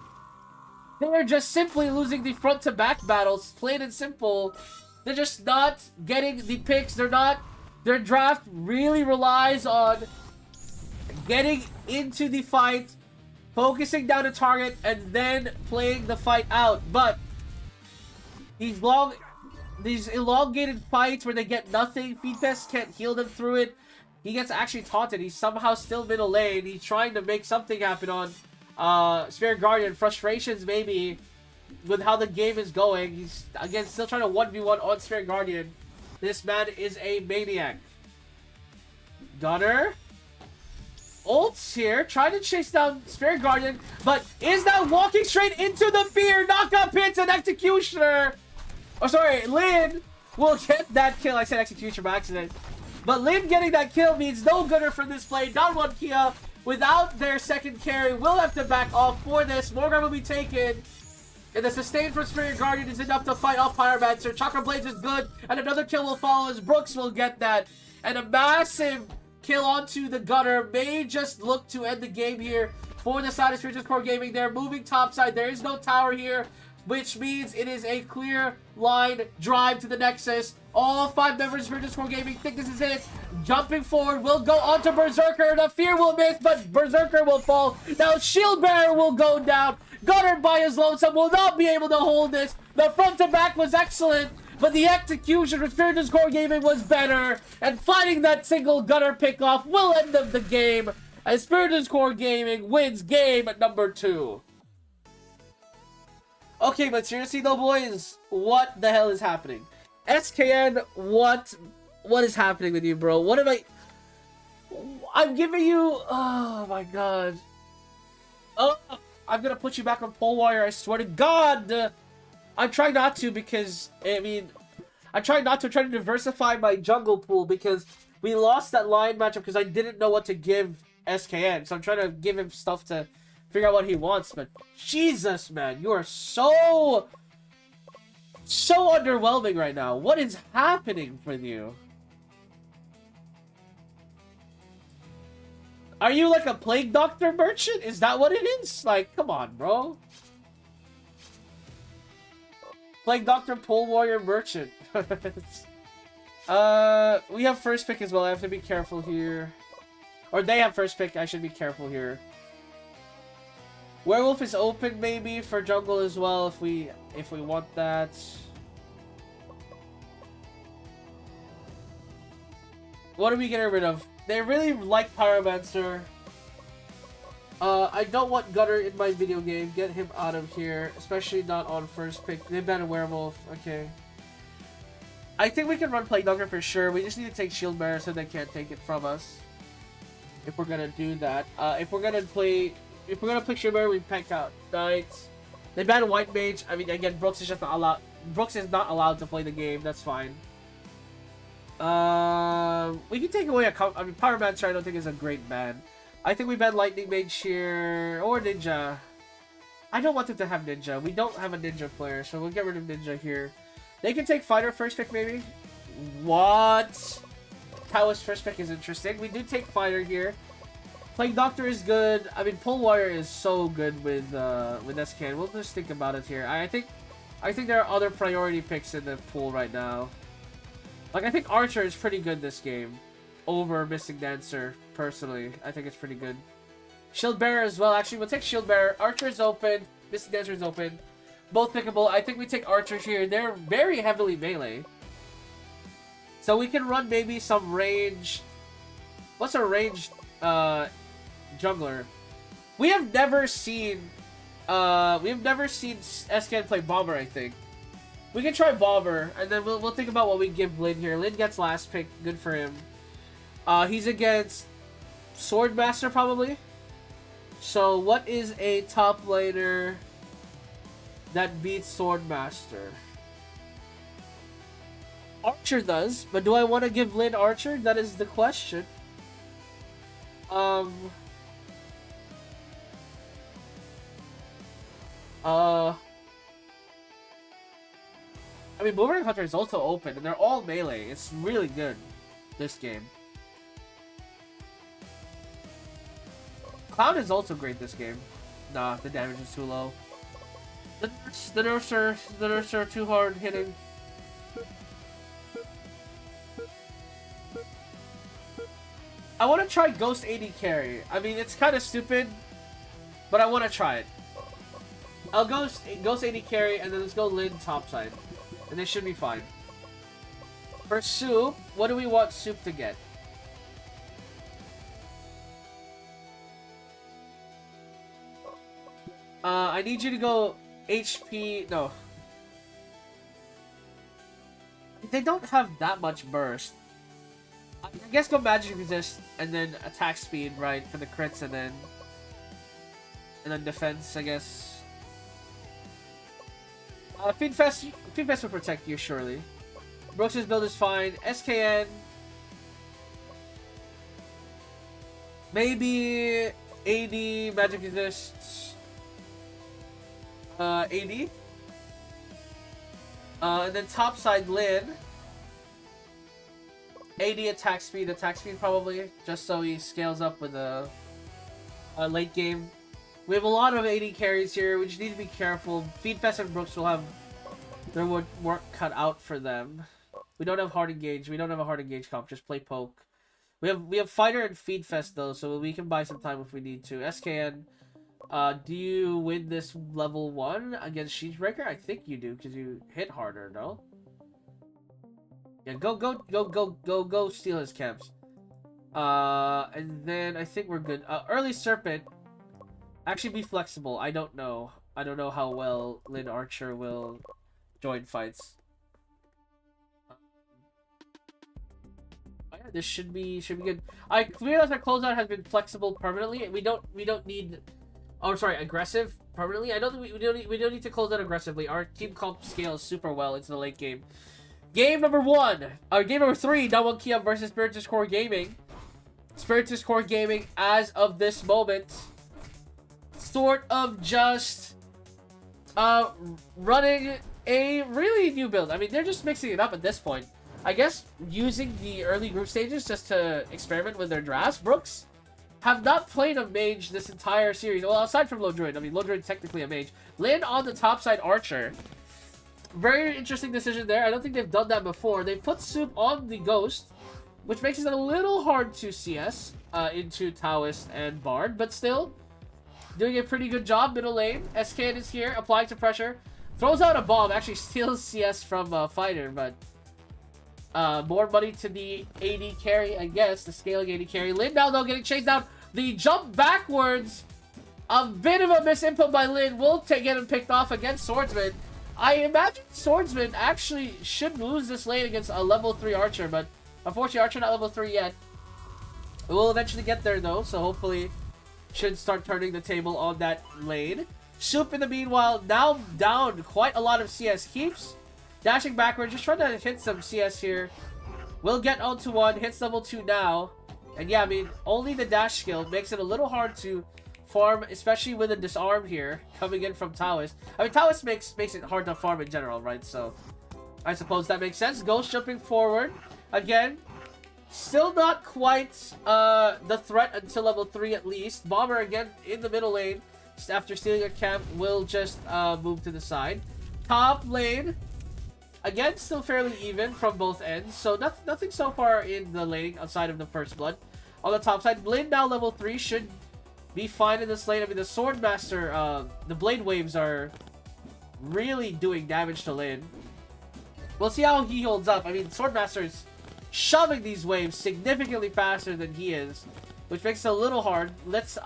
[SPEAKER 1] they're just simply losing the front to back battles. Plain and simple. They're just not getting the picks. Their draft really relies on getting into the fight, focusing down a target, and then playing the fight out. But these elongated fights where they get nothing, Feedfest can't heal them through it. He gets actually taunted. He's somehow still middle lane. He's trying to make something happen on Spirit Guardian. Frustrations maybe with how the game is going. He's, again, still trying to 1v1 on Spirit Guardian. This man is a maniac. Gunner ults here, trying to chase down Spirit Guardian, but is now walking straight into the fear. Knockup hits an Executioner. Oh, sorry, Lin will get that kill. I said Executioner by accident. But Lin getting that kill means no Gunner for this play. Down one Kia without their second carry. Will have to back off for this. Morgan will be taken. And the sustain from Spirit Guardian is enough to fight off Pyromancer. Chakra Blades is good. And another kill will follow as Brooks will get that. And a massive kill onto the Gunner may just look to end the game here for the side of Spiritus Core Gaming. They're moving topside. There is no tower here, which means it is a clear line drive to the Nexus. All 5 members of Spiritus Core Gaming think this is it. Jumping forward, will go onto Berserker. The Fear will miss, but Berserker will fall. Now Shield Bearer will go down. Gunner by his lonesome will not be able to hold this. The front to back was excellent, but the execution for Spiritus Core Gaming was better. And finding that single Gunner pickoff will end the game as Spiritus Core Gaming wins game number 2. Okay, but seriously though, boys, what the hell is happening? SKN, what is happening with you, bro? What am I'm giving you... Oh my god. Oh, I'm gonna put you back on Pole Warrior, I swear to god. I'm trying not to because, I mean, I'm trying not to try to diversify my jungle pool because we lost that line matchup because I didn't know what to give SKN. So I'm trying to give him stuff to figure out what he wants. But Jesus, man, you are so underwhelming right now. What is happening with you? Are you like a Plague Doctor merchant? Is that what it is? Like, come on, bro. Plague Doctor Pole Warrior merchant. We have first pick as well. I have to be careful here. Or they have first pick. I should be careful here. Werewolf is open maybe for jungle as well if we want that. What are we getting rid of? They really like Pyromancer. I don't want Gunner in my video game. Get him out of here. Especially not on first pick. They banned a Werewolf. Okay. I think we can run Plague Doctor for sure. We just need to take Shield Bearer so they can't take it from us. If we're gonna do that. If we're gonna play Shield Bearer, we pack out Knights. They banned White Mage. I mean, again, Brooks is just not allowed. Brooks is not allowed to play the game. That's fine. We can take away I mean, Pyromancer I don't think is a great ban. I think we ban Lightning Mage here, or Ninja. I don't want them to have Ninja. We don't have a Ninja player, so we'll get rid of Ninja here. They can take Fighter first pick, maybe? What? Taoist first pick is interesting. We do take Fighter here. Plague Doctor is good. I mean, Pole Warrior is so good with SKN. We'll just think about it here. I think there are other priority picks in the pool right now. Like, I think Archer is pretty good this game. over Missing Dancer, personally. I think it's pretty good. Shield Bearer as well. Actually, we'll take Shield Bearer. Archer is open. Missing Dancer is open. Both pickable. I think we take Archer here. They're very heavily melee. So we can run maybe some range. What's a ranged jungler? We have never seen SKN play Bomber, I think. We can try Bomber, and then we'll think about what we give Lin here. Lin gets last pick. Good for him. He's against Swordmaster, probably. So what is a top laner that beats Swordmaster? Archer does, but do I want to give Lin Archer? That is the question. I mean, Boomerang Hunter is also open, and they're all melee. It's really good, this game. Cloud is also great this game. Nah, the damage is too low. The nerfs are too hard hitting. I want to try Ghost AD carry. I mean, it's kind of stupid, but I want to try it. I'll Ghost AD carry, and then let's go Lin topside. And they should be fine. For Soup, what do we want Soup to get? I need you to go HP... No. They don't have that much burst. I guess go Magic Resist, and then attack speed, right, for the crits, and then defense, I guess. Feedfest will protect you, surely. Brooks' build is fine. SKN... Maybe... AD, Magic Resist... AD. And then topside Lin. AD attack speed probably, just so he scales up with a late game. We have a lot of AD carries here. We just need to be careful. Feedfest and Brooks will have their work cut out for them. We don't have hard engage. We don't have a hard engage comp. Just play poke. We have fighter and Feedfest though, so we can buy some time if we need to. SKN. Do you win this level 1 against Siegebreaker? I think you do, because you hit harder, no? Yeah, go steal his camps. And then I think we're good. Early Serpent. Actually, be flexible. I don't know. I don't know how well Lin Archer will join fights. Yeah, this should be good. I realize our closeout has been flexible permanently. We don't need... Oh, sorry, aggressive permanently. I don't think we don't need to close out aggressively. Our team comp scales super well into the late game. Game number 3, Daewon Kia versus Spiritus Core Gaming. Spiritus Core Gaming, as of this moment, sort of just running a really new build. I mean, they're just mixing it up at this point. I guess using the early group stages just to experiment with their drafts. Brooks have not played a mage this entire series. Well, aside from Lodroid. I mean, Lodroid technically a mage. Land on the topside Archer. Very interesting decision there. I don't think they've done that before. They put Soup on the Ghost, which makes it a little hard to CS into Taoist and Bard, but still doing a pretty good job. Middle lane. SKN is here, applying some pressure. Throws out a bomb, actually steals CS from Fighter, but more money to the AD carry, I guess, the scaling AD carry. Lin now, though, getting chased down. The jump backwards, a bit of a misinput by Lin, will get him picked off against Swordsman. I imagine Swordsman actually should lose this lane against a level 3 Archer, but unfortunately Archer not level 3 yet. We'll eventually get there though, so hopefully should start turning the table on that lane. Soup in the meanwhile now down quite a lot of CS. Keeps dashing backwards, just trying to hit some CS here. We'll get onto one, hits level 2 now. And yeah, I mean, only the dash skill makes it a little hard to farm, especially with a disarm here coming in from Taoist. I mean, Taoist makes it hard to farm in general, right? So I suppose that makes sense. Ghost jumping forward again. Still not quite the threat until level 3 at least. Bomber again in the middle lane. After stealing a camp, will just move to the side. Top lane. again, still fairly even from both ends. So nothing so far in the lane outside of the first blood. On the top side, Lin now level 3 should be fine in this lane. I mean, the Swordmaster, the Blade Waves are really doing damage to Lin. We'll see how he holds up. I mean, Swordmaster is shoving these waves significantly faster than he is, which makes it a little hard.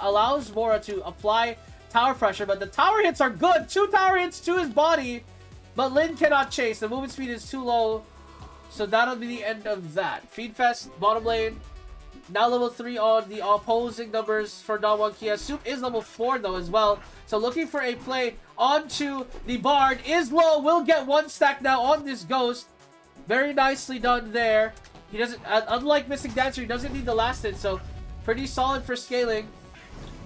[SPEAKER 1] Allows Mora to apply tower pressure, but the tower hits are good. 2 tower hits to his body, but Lin cannot chase. The movement speed is too low, so that'll be the end of that. Feedfest, bottom lane, now level 3 on the opposing numbers for Don Kia. Soup is level 4 though as well, so looking for a play onto the Bard. Is low, will get 1 stack now on this Ghost. Very nicely done there. He doesn't, unlike Missing Dancer, he doesn't need the last hit, so pretty solid for scaling.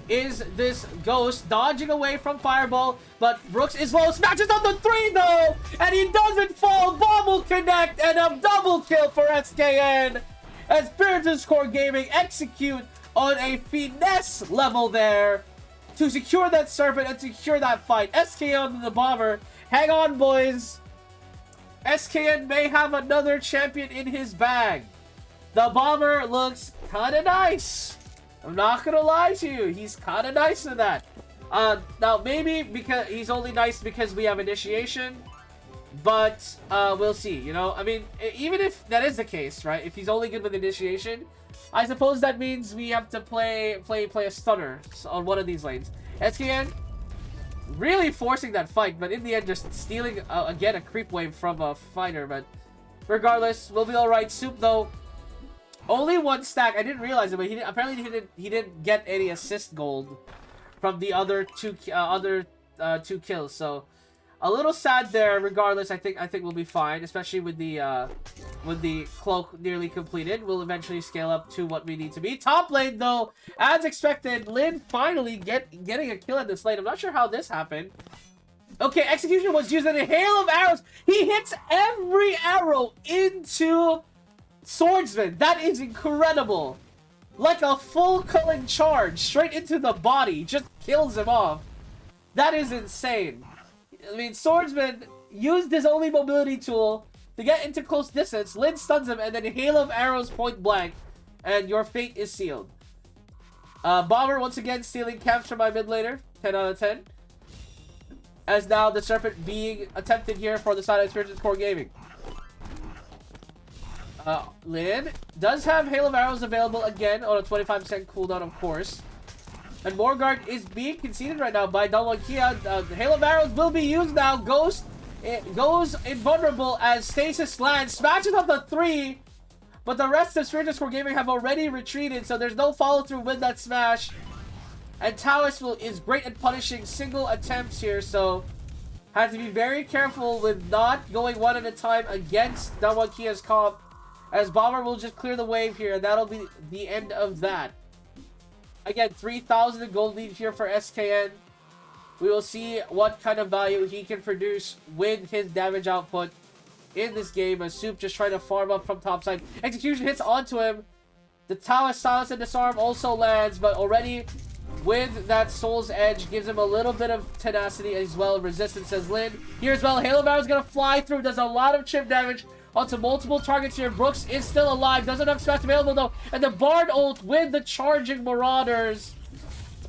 [SPEAKER 1] Is this Ghost dodging away from Fireball, but Brooks is low, smashes on the 3 though, and he doesn't fall. Bomb will connect, and a double kill for SKN as Spiritus Core Gaming execute on a finesse level there to secure that Serpent and secure that fight. SKN and the Bomber, hang on boys. SKN may have another champion in his bag. The Bomber looks kind of nice. I'm not gonna lie to you, he's kind of nice in that. Now maybe because he's only nice because we have initiation, but we'll see. You know, I mean, even if that is the case, right? If he's only good with initiation, I suppose that means we have to play a stunner on one of these lanes. SKN really forcing that fight, but in the end just stealing again a creep wave from a fighter. But regardless, we'll be all right. Soup though, only 1 stack. I didn't realize it, but apparently he didn't get any assist gold from the other two kills. So a little sad there. Regardless, I think we'll be fine, especially with the cloak nearly completed. We'll eventually scale up to what we need to be. Top lane though, as expected, Lin finally getting a kill in this lane. I'm not sure how this happened. Okay, execution was used in a hail of arrows. He hits every arrow into Swordsman. That is incredible. Like a full culling charge straight into the body. Just kills him off. That is insane. I mean, Swordsman used his only mobility tool to get into close distance. Lin stuns him, and then a hail of arrows point blank, and your fate is sealed. Bomber once again stealing camps from my mid laner. 10 out of 10. As now the Serpent being attempted here for the side of Spiritus Core Gaming. Lin does have hail of arrows available again on a 25% cooldown, of course. And Morgard is being conceded right now by Don Kia. The hail of arrows will be used now. Ghost goes invulnerable as Stasis lands, smashes up the 3, but the rest of Spiritus Core Gaming have already retreated, so there's no follow through with that smash. And Taoist is great at punishing single attempts here, so have to be very careful with not going one at a time against Don Kia's comp, as Bomber will just clear the wave here, and that'll be the end of that. Again, 3,000 in gold lead here for SKN. We will see what kind of value he can produce with his damage output in this game, as Soup just trying to farm up from topside. Execution hits onto him. The Taoist Silence and Disarm also lands, but already with that Soul's Edge gives him a little bit of tenacity as well. Resistance as Lin. Here as well, Hail of Arrow is going to fly through, does a lot of chip damage onto multiple targets here. Brooks is still alive, doesn't have smash available though, and the Bard ult with the charging Marauders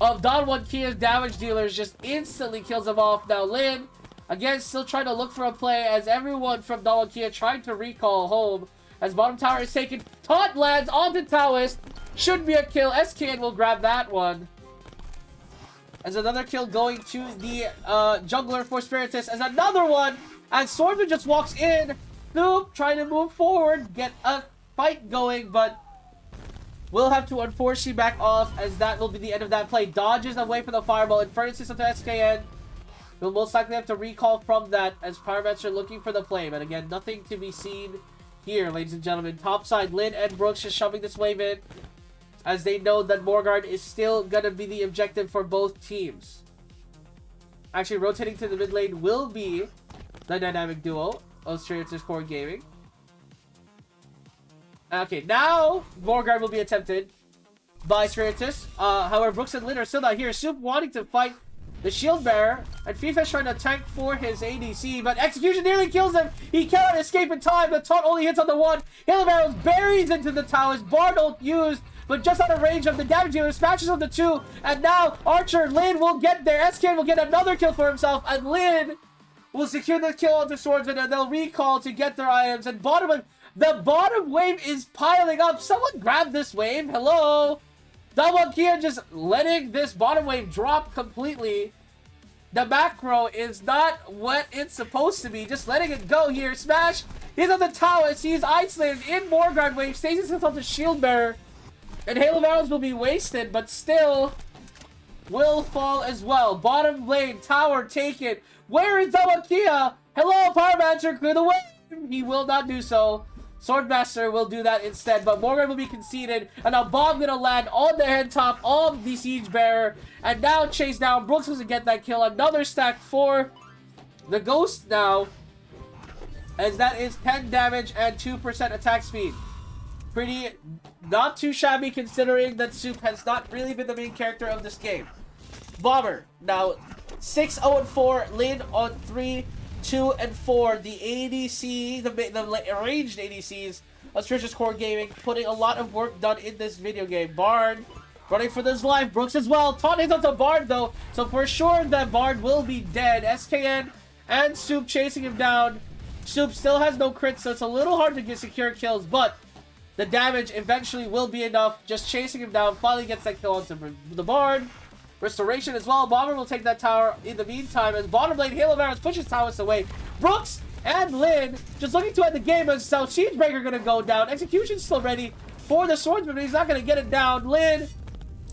[SPEAKER 1] of Don Kia's damage dealers just instantly kills him off. Now Lin, again, still trying to look for a play as everyone from Don Kia trying to recall home. As bottom tower is taken, taunt lands onto Taoist. Should be a kill. SKN will grab that one. As another kill going to the jungler for Spiritus. As another one, and Swordsman just walks in. Snoop trying to move forward, get a fight going, but we'll have to unfortunately back off, as that will be the end of that play. Dodges away from the fireball. Inferno system to SKN. We'll most likely have to recall from that, as Pyromancer looking for the play. But again, nothing to be seen here, ladies and gentlemen. Topside, Lin and Brooks just shoving this wave in, as they know that Morgard is still going to be the objective for both teams. Actually, rotating to the mid lane will be the dynamic duo of Spiritus Core Gaming. Okay, now Morgard will be attempted by Spiritus. However, Brooks and Lin are still not here. Soup wanting to fight the shield bearer, and FIFA trying to tank for his ADC, but execution nearly kills him. He cannot escape in time. The taunt only hits on the one. Hail of Arrows buries into the towers. Bard ult used, but just out of range of the damage dealer, smashes on the two, and now Archer Lin will get there. SK will get another kill for himself, and Lin will secure the kill onto Swordsman, and they'll recall to get their items. And the bottom wave is piling up. Someone grab this wave. Hello? Dalwakia just letting this bottom wave drop completely. The macro is not what it's supposed to be. Just letting it go here. Smash. He's on the tower. He's isolated in Morgard wave. Stasis himself to shield bearer. And Hail of Arrows will be wasted, but still will fall as well. Bottom lane, tower taken. Where is Dalwakia? Hello, Pyromancer, clear the way. He will not do so. Swordmaster will do that instead, but Morgan will be conceded, and a bomb gonna land on the head top of the Siege Bearer, and now chase down. Brooks doesn't get that kill. Another stack for the Ghost now, as that is 10 damage and 2% attack speed. Pretty, not too shabby considering that Soup has not really been the main character of this game. Bomber, now 6-0-4, Lin on 3, 2 and 4. The ADC, the ranged ADCs of Stretcher's Core Gaming, putting a lot of work done in this video game. Bard running for this life. Brooks as well. Taunt hits onto Bard though, so for sure that Bard will be dead. SKN and Soup chasing him down. Soup still has no crit, so it's a little hard to get secure kills, but the damage eventually will be enough. Just chasing him down, finally gets that kill onto the Bard. Restoration as well. Bomber will take that tower in the meantime as bottom lane Hail of Arrows pushes towers away. Brooks and Lin just looking to end the game as South Siegebreaker gonna go down. Execution's still ready for the Swordsman, but he's not gonna get it down. Lin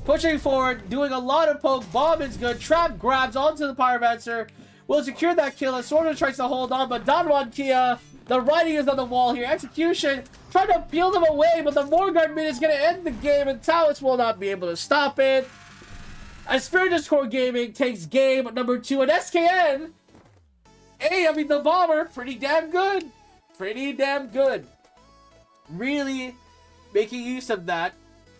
[SPEAKER 1] pushing forward, doing a lot of poke. Bomb is good. Trap grabs onto the Pyromancer. Will secure that kill as Swordsman tries to hold on, but Donwan Kia, the writing is on the wall here. Execution trying to peel them away, but the Morgard mid is gonna end the game and Talus will not be able to stop it. As Stretcher's Core Gaming takes game number 2, and SKN, hey, I mean the Bomber, pretty damn good. Pretty damn good. Really making use of that.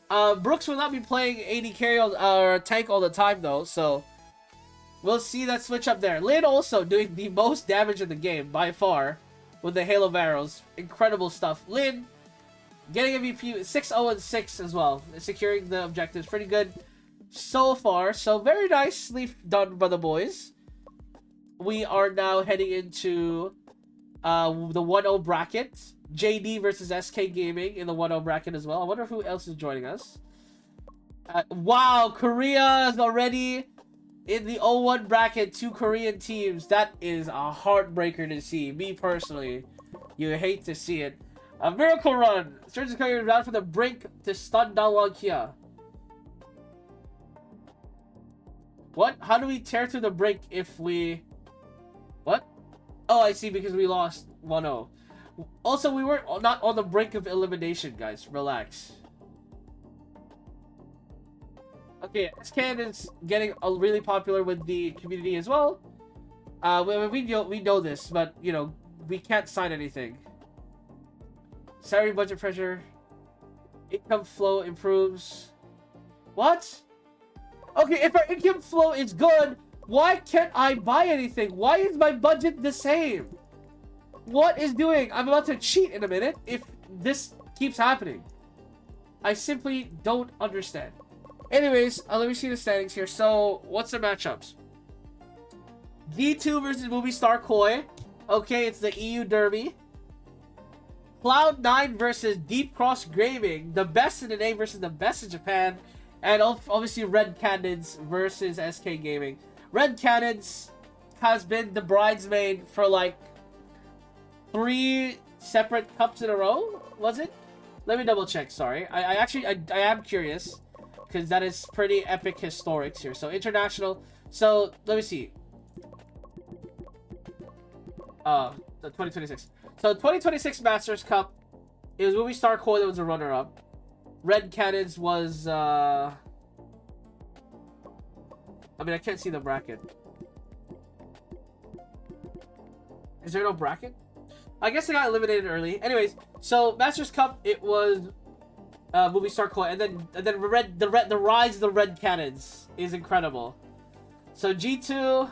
[SPEAKER 1] Brooks will not be playing AD carry or tank all the time though, so we'll see that switch up there. Lin also doing the most damage in the game by far with the Hail of Arrows. Incredible stuff. Lin getting MVP 6-0-6 as well, securing the objectives. Pretty good so far, so very nicely done by the boys. We are now heading into the 1-0 bracket. JD versus SK Gaming in the 1-0 bracket as well. I wonder who else is joining us. Wow, Korea is already in the 0-1 bracket. 2 Korean teams. That is a heartbreaker to see. Me personally, you hate to see it. A miracle run. Surgeon's coming down from the brink to stun Dalwan Kia. What? How do we tear through the brink if we... What? Oh, I see, because we lost 1-0. Also, we weren't not on the brink of elimination, guys. Relax. Okay, SKN is getting really popular with the community as well. We know this, but, you know, we can't sign anything. Salary budget pressure. Income flow improves. What? Okay, if our income flow is good, why can't I buy anything? Why is my budget the same? What is doing? I'm about to cheat in a minute if this keeps happening. I simply don't understand. Anyways, let me see the standings here. So, what's the matchups? G2 versus Movie Star Koi. Okay, it's the EU Derby. Cloud9 versus Deep Cross Gaming. The best in the name versus the best in Japan. And obviously Red Cannons versus SK Gaming. Red Cannons has been the bridesmaid for like 3 separate cups in a row, was it? Let me double check, sorry. I am curious, because that is pretty epic historics here. So international, so let me see. The 2026. So 2026 Masters Cup, it was Movie Star Koi that was a runner-up. Red Cannons was, I mean, I can't see the bracket. Is there no bracket? I guess they got eliminated early. Anyways, so Masters Cup, it was Movie Star Koi, and then the rise of the Red Cannons is incredible. So G2,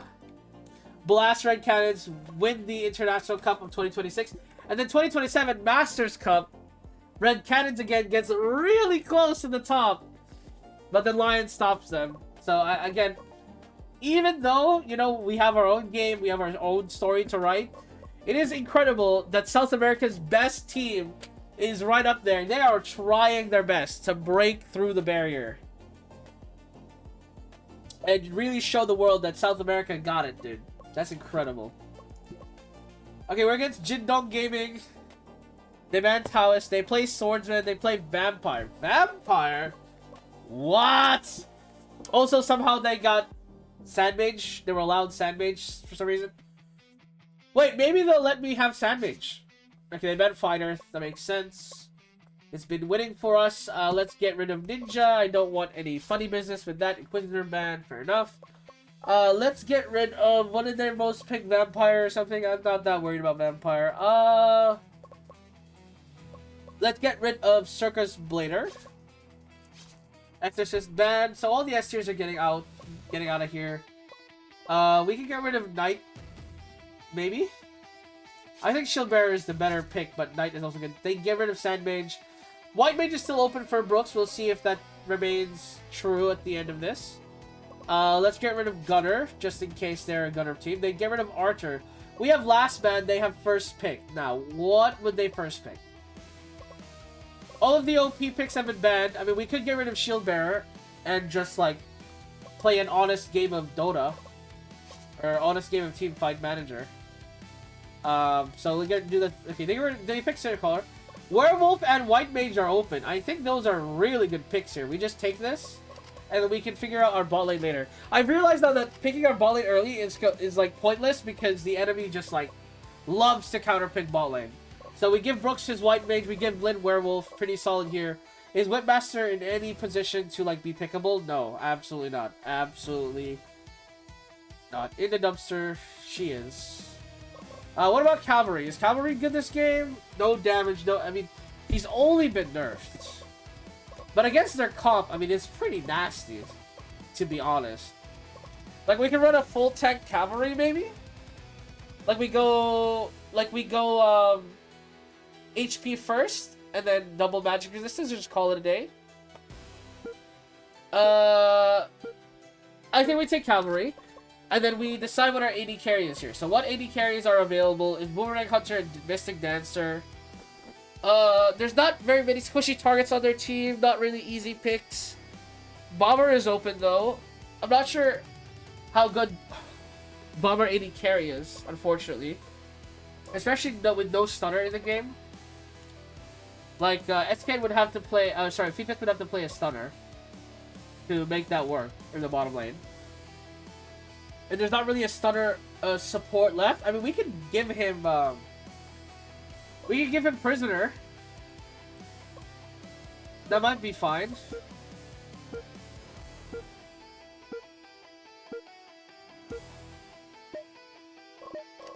[SPEAKER 1] Blast Red Cannons, win the International Cup of 2026. And then 2027 Masters Cup, Red Cannons again gets really close to the top. But then Lion stops them. So again, even though, you know, we have our own game, we have our own story to write, it is incredible that South America's best team is right up there. They are trying their best to break through the barrier. And really show the world that South America got it, dude. That's incredible. Okay, we're against Jindong Gaming. They ban Taoist. They play Swordsman. They play Vampire. Vampire? What? Also, somehow they got Sandmage. They were allowed Sandmage for some reason. Wait, maybe they'll let me have Sandmage. Okay, they banned Fighter. That makes sense. It's been winning for us. Let's get rid of Ninja. I don't want any funny business with that. Inquisitor ban. Fair enough. Let's get rid of... What did they most pick? Vampire or something? I'm not that worried about Vampire. Let's get rid of Circus Blader. Exorcist ban. So all the S tiers are getting out of here. We can get rid of Knight. Maybe? I think Shieldbearer is the better pick, but Knight is also good. They get rid of Sandmage. White Mage is still open for Brooks. We'll see if that remains true at the end of this. Let's get rid of Gunner, just in case they're a Gunner team. They get rid of Archer. We have last ban, they have first pick. Now, what would they first pick? All of the OP picks have been banned. I mean, we could get rid of Shieldbearer and just, like, play an honest game of Dota. Or honest game of Teamfight Manager. So we gotta do that. Okay, they pick Center Caller. Werewolf and White Mage are open. I think those are really good picks here. We just take this, and then we can figure out our bot lane later. I've realized now that picking our bot lane early is like pointless because the enemy just like loves to counter pick bot lane. So we give Brooks his White Mage, we give Lin Werewolf, pretty solid here. Is Whipmaster in any position to like be pickable? No, absolutely not. Absolutely not. In the dumpster, she is. What about Cavalry? Is Cavalry good this game? No damage, no... I mean, he's only been nerfed. But against their comp, I mean, it's pretty nasty, to be honest. Like, we can run a full tank Cavalry, maybe? Like, we go, HP first, and then double magic resistance, or just call it a day. I think we take Cavalry. And then we decide what our AD carry is here. So what AD carries are available is Boomerang Hunter and Mystic Dancer. There's not very many squishy targets on their team. Not really easy picks. Bomber is open though. I'm not sure how good Bomber AD carry is, unfortunately. Especially with no stunner in the game. Like, SK would have to play... Fetus would have to play a stunner to make that work in the bottom lane. And there's not really a stunner support left. I mean, we could give him... we could give him Prisoner. That might be fine.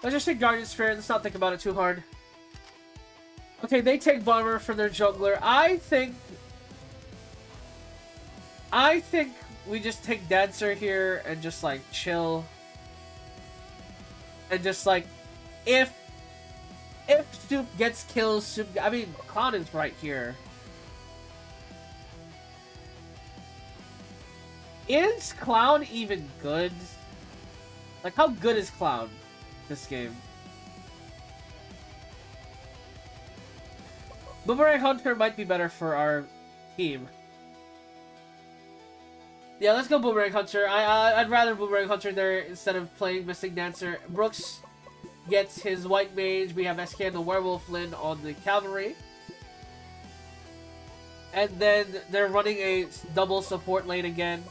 [SPEAKER 1] Let's just take Guardian Spirit. Let's not think about it too hard. Okay, they take Bomber for their jungler. I think we just take Dancer here and just like chill. And just like if Soup gets killed, I mean Clown is right here. Is Clown even good? Like how good is Clown this game? Boomerang Hunter might be better for our team. Yeah, let's go Boomerang Hunter. I'd rather Boomerang Hunter there instead of playing Mystic Dancer. Brooks gets his White Mage. We have SK and the Werewolf Lin on the Cavalry. And then they're running a double support lane again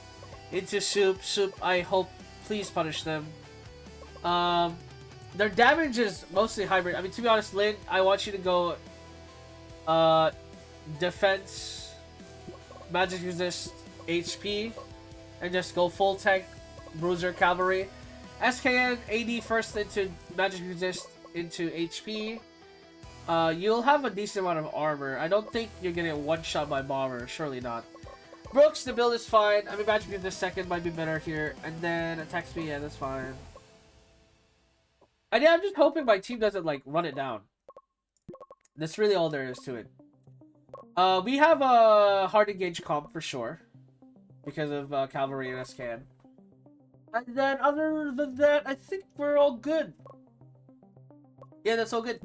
[SPEAKER 1] into Soup. Soup, I hope, please punish them. Their damage is mostly hybrid. I mean, to be honest, Lin, I want you to go defense, magic resist, HP, and just go full tank, bruiser, cavalry. SKN, AD first into magic resist, into HP. You'll have a decent amount of armor. I don't think you're gonna get one shot by bomber, surely not. Brooks, the build is fine. I mean, Magic Beam this second might be better here. And then attack speed, yeah, that's fine. And yeah, I'm just hoping my team doesn't, like, run it down. That's really all there is to it. We have a hard engage comp for sure. Because of Cavalry and SCAN. And then other than that, I think we're all good. Yeah, that's all good.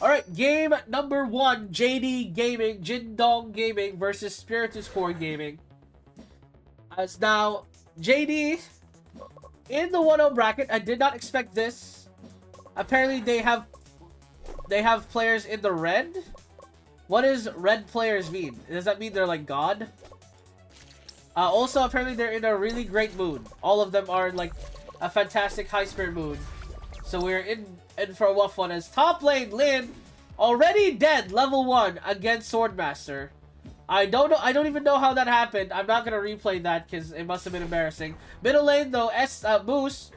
[SPEAKER 1] Alright, game number 1. JD Gaming, Jindong Gaming versus Spiritus Core Gaming. As now, JD in the 1-0 bracket. I did not expect this. Apparently, they have players in the red. What does red players mean? Does that mean they're like God? Also, apparently, they're in a really great mood. All of them are in like a fantastic high spirit mood. So we're in for a rough one as top lane Lin already dead level 1 against Swordmaster. I don't even know how that happened. I'm not gonna replay that because it must have been embarrassing. Middle lane though, Moose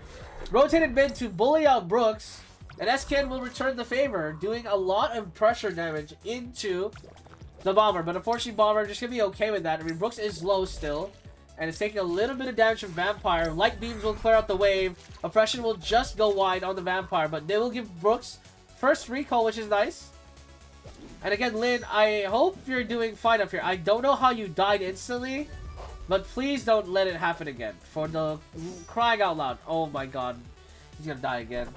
[SPEAKER 1] rotated mid to bully out Brooks, and SCAN will return the favor, doing a lot of pressure damage into the Bomber. But unfortunately, Bomber just gonna be okay with that. I mean, Brooks is low still, and it's taking a little bit of damage from Vampire. Light beams will clear out the wave. Oppression will just go wide on the Vampire, but they will give Brooks first recall, which is nice. And again, Lin, I hope you're doing fine up here. I don't know how you died instantly, but please don't let it happen again. For the crying out loud. Oh my god. He's gonna die again.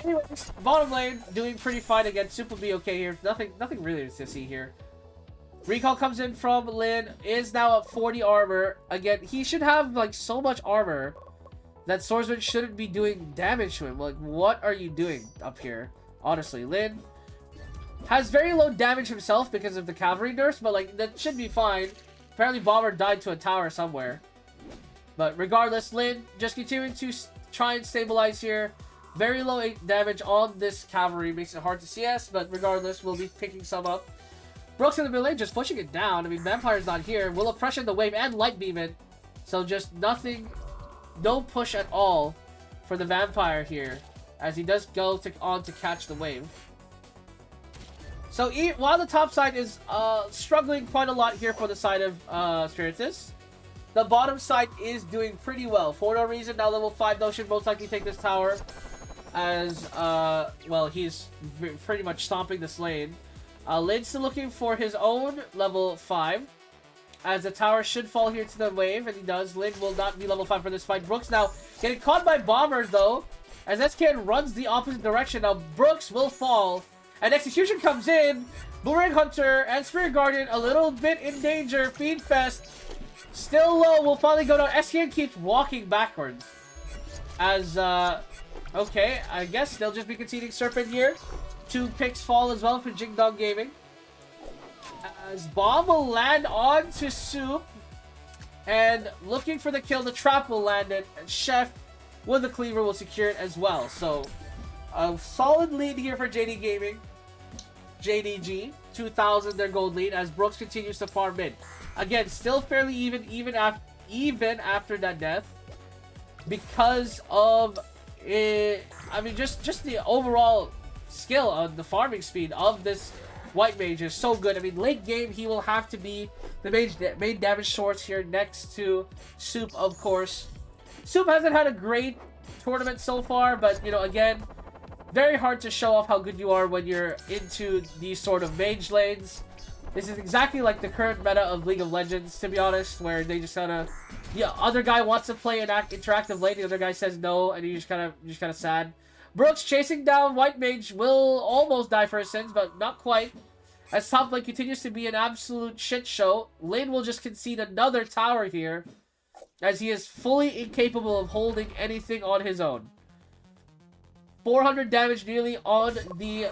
[SPEAKER 1] Anyways, bottom lane, doing pretty fine again. Soup will be okay here. Nothing really to see here. Recall comes in from Lin, is now at 40 armor. Again, he should have like so much armor that Swordsman shouldn't be doing damage to him. Like, what are you doing up here? Honestly, Lin has very low damage himself because of the cavalry nerfs, but like that should be fine. Apparently Bomber died to a tower somewhere. But regardless, Lin just continuing to try and stabilize here. Very low damage on this cavalry, makes it hard to CS, but regardless, we'll be picking some up. Brooks in the middle lane, just pushing it down. I mean, Vampire's not here. Will Oppression the wave and Light Beam it. So just nothing, no push at all for the Vampire here, as he does go on to catch the wave. So while the top side is struggling quite a lot here for the side of Spiritus, the bottom side is doing pretty well. For no reason, now level 5 though should most likely take this tower, as, well, he's pretty much stomping this lane. Lin's still looking for his own level 5, as the tower should fall here to the wave, and he does. Lin will not be level 5 for this fight. Brooks now getting caught by Bombers, though, as SKN runs the opposite direction. Now, Brooks will fall, and Execution comes in. Boomerang Hunter and Spirit Guardian a little bit in danger. Feed Fest still low, will finally go down. SKN keeps walking backwards, as, okay, I guess they'll just be conceding Serpent here. 2 picks fall as well for Jingdong Gaming. As Bomb will land onto Soup. And looking for the kill, the trap will land it. And Chef with the cleaver will secure it as well. So, a solid lead here for JD Gaming. JDG, 2,000 their gold lead as Brooks continues to farm mid. Again, still fairly even after that death. Because of, I mean, just the overall skill on the farming speed of this white mage is so good. I mean, late game he will have to be the main damage source here next to Soup, of course. Soup hasn't had a great tournament so far, but you know, again, very hard to show off how good you are when you're into these sort of mage lanes. This is exactly like the current meta of League of Legends, to be honest, where they just kind of, yeah, other guy wants to play an interactive lane, the other guy says no, and you're just kind of sad. Brooks chasing down White Mage will almost die for his sins, but not quite. As top lane continues to be an absolute shit show, Lin will just concede another tower here, as he is fully incapable of holding anything on his own. 400 damage nearly on the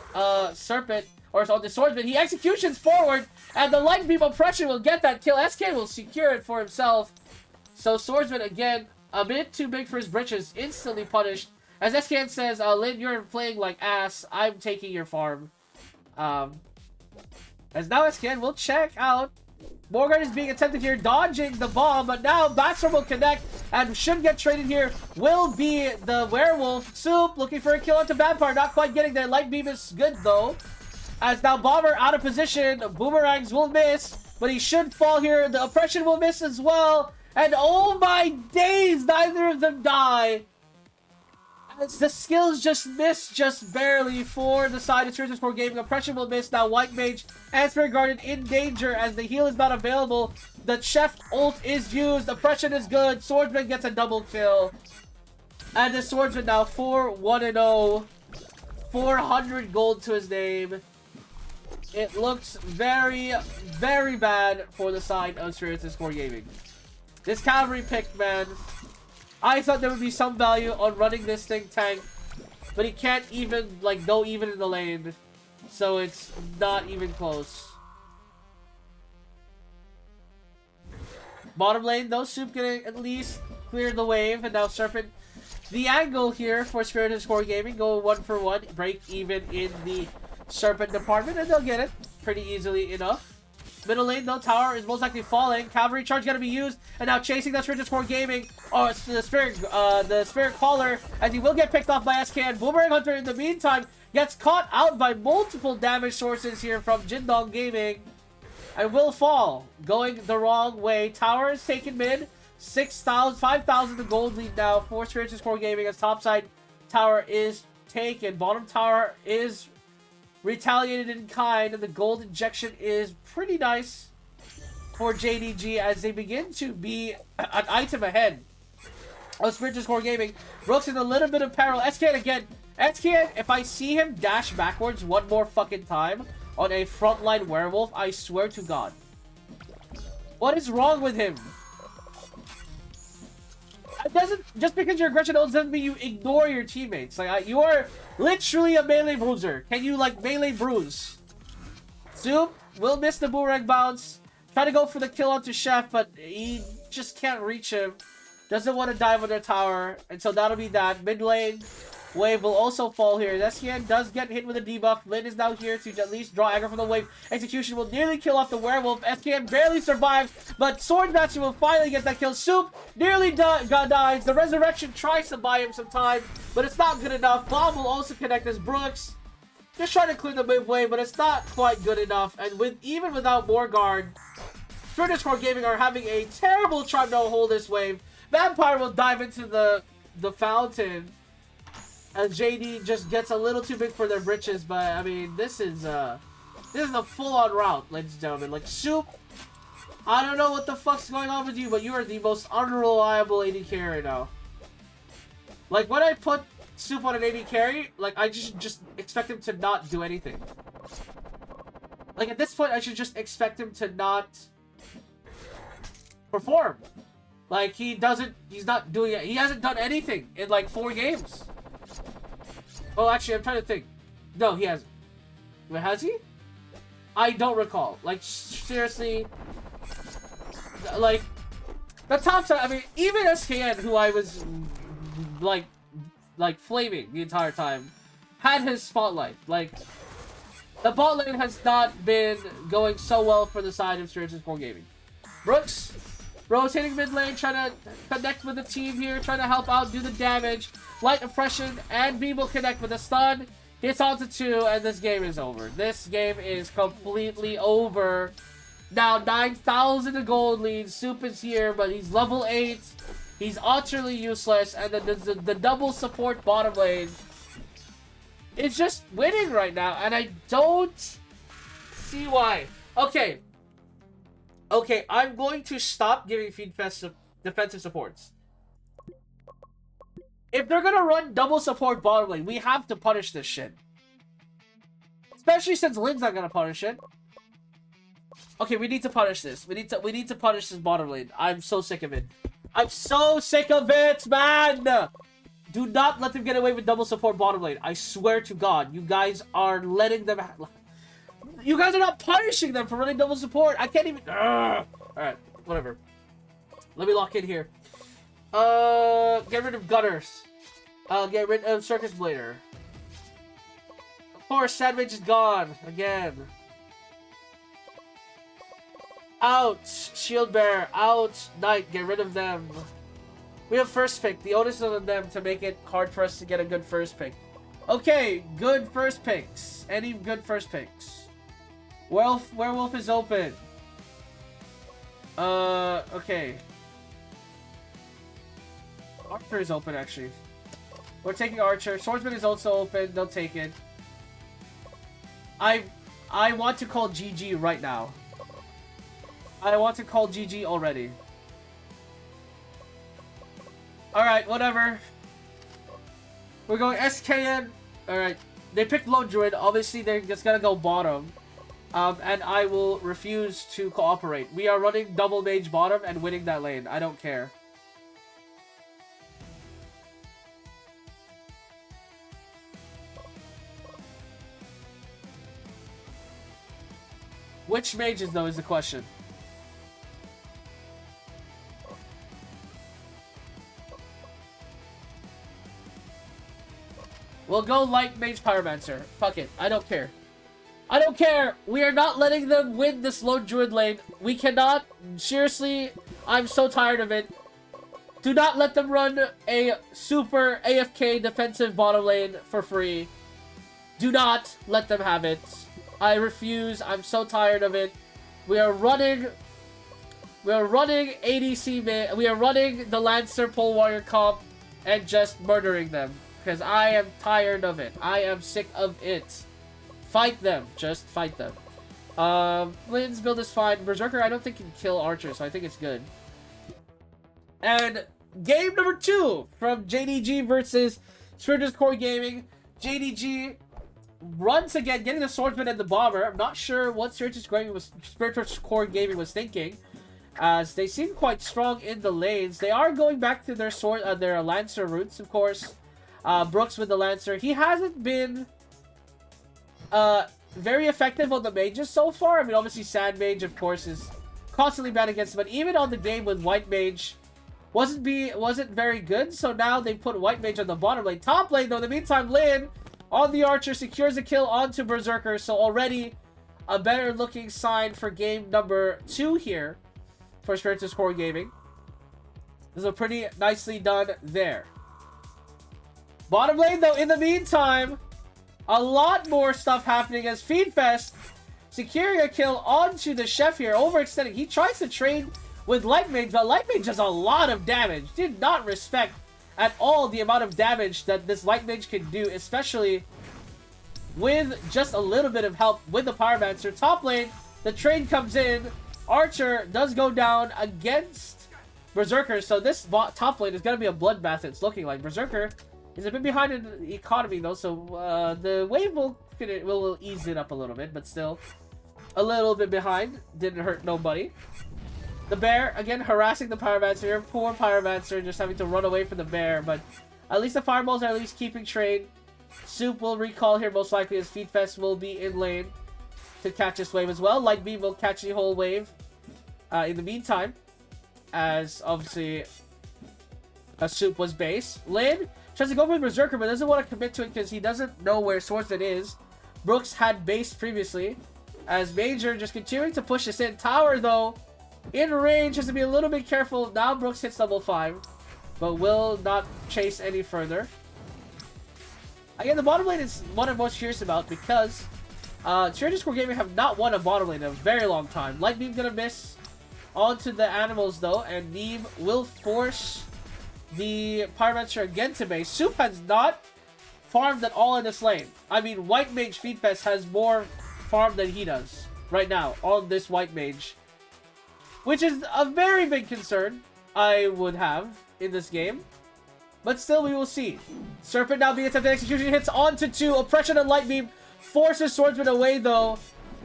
[SPEAKER 1] Serpent, or on the Swordsman. He executions forward, and the Light Beam Oppression will get that kill. SK will secure it for himself. So Swordsman, again, a bit too big for his britches, instantly punished. As SKN says, Lin, you're playing like ass. I'm taking your farm. As now SKN will check out. Morgan is being attempted here, dodging the bomb, but now Baxter will connect and should get traded here. Will be the Werewolf. Soup looking for a kill onto Vampire, not quite getting there. Light Beam is good though. As now Bomber out of position, Boomerangs will miss. but he should fall here. The oppression will miss as well. And oh my days, neither of them die. As the skills just miss just barely for the side of Spirited Core Gaming. Oppression will miss. Now White Mage and Spirit Guardian in danger as the heal is not available. The Chef ult is used. Oppression is good. Swordsman gets a double kill. And the Swordsman now 4-1-0. 400 gold to his name. It looks very, very bad for the side of Spirited Core Gaming. This cavalry pick, man. I thought there would be some value on running this thing tank, but he can't even, like, go even in the lane. So it's not even close. Bottom lane, though, Soup can at least clear the wave, and now Serpent. The angle here for Spirited Core Gaming, go 1-for-1, break even in the Serpent department, and they'll get it pretty easily enough. Middle lane, though, tower is most likely falling. Cavalry charge gonna be used, and now chasing that Spirited Core Gaming. Oh, it's the Spirit Caller, as he will get picked off by SKN. Boomerang Hunter, in the meantime, gets caught out by multiple damage sources here from Jindong Gaming, and will fall, going the wrong way. Tower is taken mid. 6,000, 5,000 the gold lead now for Spirited Core Gaming as topside tower is taken. Bottom tower is retaliated in kind, and the gold injection is pretty nice for JDG as they begin to be an item ahead of Spirited Core Gaming. Brooks in a little bit of peril. SKN again. SKN, if I see him dash backwards one more fucking time on a frontline werewolf, I swear to God. What is wrong with him? It doesn't, just because you're aggression doesn't mean you ignore your teammates. Like, you are literally a melee bruiser. Can you, like, melee bruise? Zoom will miss the boomerang bounce. Try to go for the kill onto Chef, but he just can't reach him. Doesn't want to dive on their tower. And so that'll be that. Mid lane wave will also fall here. SKN does get hit with a debuff. Lin is now here to at least draw aggro from the wave. Execution will nearly kill off the werewolf. SKN barely survives, but Sword Master will finally get that kill. Soup nearly dies. The resurrection tries to buy him some time, but it's not good enough. Bomb will also connect as Brooks just trying to clear the mid wave, but it's not quite good enough. And even without Morgard, Spirited Core Gaming are having a terrible time to hold this wave. Vampire will dive into the fountain, and JD just gets a little too big for their britches. But I mean, this is a full-on route, ladies and gentlemen. Like, Soup, I don't know what the fuck's going on with you, but you are the most unreliable AD carry right now. Like, when I put Soup on an AD carry, like, I just expect him to not do anything. Like, at this point, I should just expect him to not perform. Like, he's not doing it. He hasn't done anything in, like, 4 games. Oh, actually, I'm trying to think. No, he hasn't. Wait, has he? I don't recall. Like, seriously. Like, the top side, I mean, even SKN, who I was, like flaming the entire time, had his spotlight. Like, the bot lane has not been going so well for the side of Spirited Core Gaming. Brooks rotating mid lane, trying to connect with the team here, trying to help out, do the damage. Light Oppression and B will connect with a stun. Hits onto 2, and this game is over. This game is completely over. Now 9,000 to gold lead. Soup is here, but he's level 8. He's utterly useless, and then the double support bottom lane is just winning right now, and I don't see why. Okay, I'm going to stop giving defensive supports. If they're gonna run double support bottom lane, we have to punish this shit. Especially since Lin's not gonna punish it. Okay, we need to punish this. We need to punish this bottom lane. I'm so sick of it. I'm so sick of it, man! Do not let them get away with double support bottom lane. I swear to God, you guys are letting them... You guys are not punishing them for running double support. I can't even... Alright, whatever. Let me lock in here. Get rid of Gunners. Get rid of Circus Blader. Of course, Sandwich is gone. Again. Out. Shield Bearer. Out. Knight. Get rid of them. We have first pick. The onus is on them to make it hard for us to get a good first pick. Okay, good first picks. Any good first picks? Werewolf is open. Okay. Archer is open, actually. We're taking Archer. Swordsman is also open. They'll take it. I want to call GG right now. I want to call GG already. Alright, whatever. We're going SKN. Alright. They picked Lone Druid. Obviously, they're just gonna go bottom. And I will refuse to cooperate. We are running double mage bottom and winning that lane. I don't care. Which mages, though, is the question. We'll go light mage pyromancer. Fuck it. I don't care. I don't care. We are not letting them win this lone druid lane. We cannot. Seriously, I'm so tired of it. Do not let them run a super AFK defensive bottom lane for free. Do not let them have it. I refuse. I'm so tired of it. We are running ADC, we are running the Lancer Pole Warrior comp and just murdering them. Because I am tired of it. I am sick of it. Fight them. Just fight them. Lynn's build is fine. Berserker, I don't think can kill Archer, so I think it's good. And game number 2 from JDG versus Spiritus Core Gaming. JDG once again getting the swordsman and the bomber. I'm not sure what Spiritus Core Gaming was thinking, as they seem quite strong in the lanes. They are going back to their their Lancer roots, of course. Brooks with the Lancer. He hasn't been very effective on the mages so far. I mean, obviously Sand Mage, of course, is constantly bad against him, but even on the game with White Mage wasn't very good. So now they put White Mage on the bottom lane. Top lane, though, in the meantime, Lin on the Archer secures a kill onto Berserker. So already a better looking sign for game number 2 here for Spiritus Core Gaming. This is a pretty nicely done there. Bottom lane, though, in the meantime, a lot more stuff happening as Feedfest securing a kill onto the Chef here, overextending. He tries to trade with Light Mage, but Light Mage does a lot of damage. Did not respect at all the amount of damage that this Light Mage can do, especially with just a little bit of help with the Pyromancer. Top lane, the trade comes in. Archer does go down against Berserker, so this top lane is going to be a bloodbath, it's looking like. Berserker is a bit behind in the economy, though, so the wave will ease it up a little bit, but still a little bit behind. Didn't hurt nobody. The bear, again, harassing the Pyromancer. Poor Pyromancer just having to run away from the bear, but at least the Fireballs are at least keeping trade. Soup will recall here most likely, as Feedfest will be in lane to catch this wave as well. Light Beam will catch the whole wave in the meantime, as obviously a Soup was base. Lin tries to go for Berserker, but doesn't want to commit to it because he doesn't know where Swordsman is. Brooks had base previously, as Major just continuing to push this in. Tower, though, in range, has to be a little bit careful. Now Brooks hits level 5, but will not chase any further. Again, the bottom lane is what I'm most curious about, because Spiritus Core Gaming have not won a bottom lane in a very long time. Light Beam gonna miss onto the animals, though, and Neem will force the Pyromancer again to base. Soup has not farmed at all in this lane. I mean, White Mage Feedfest has more farm than he does right now on this White Mage, which is a very big concern I would have in this game. But still, we will see. Serpent now being attempted execution, hits onto 2. Oppression and Light Beam forces Swordsman away, though.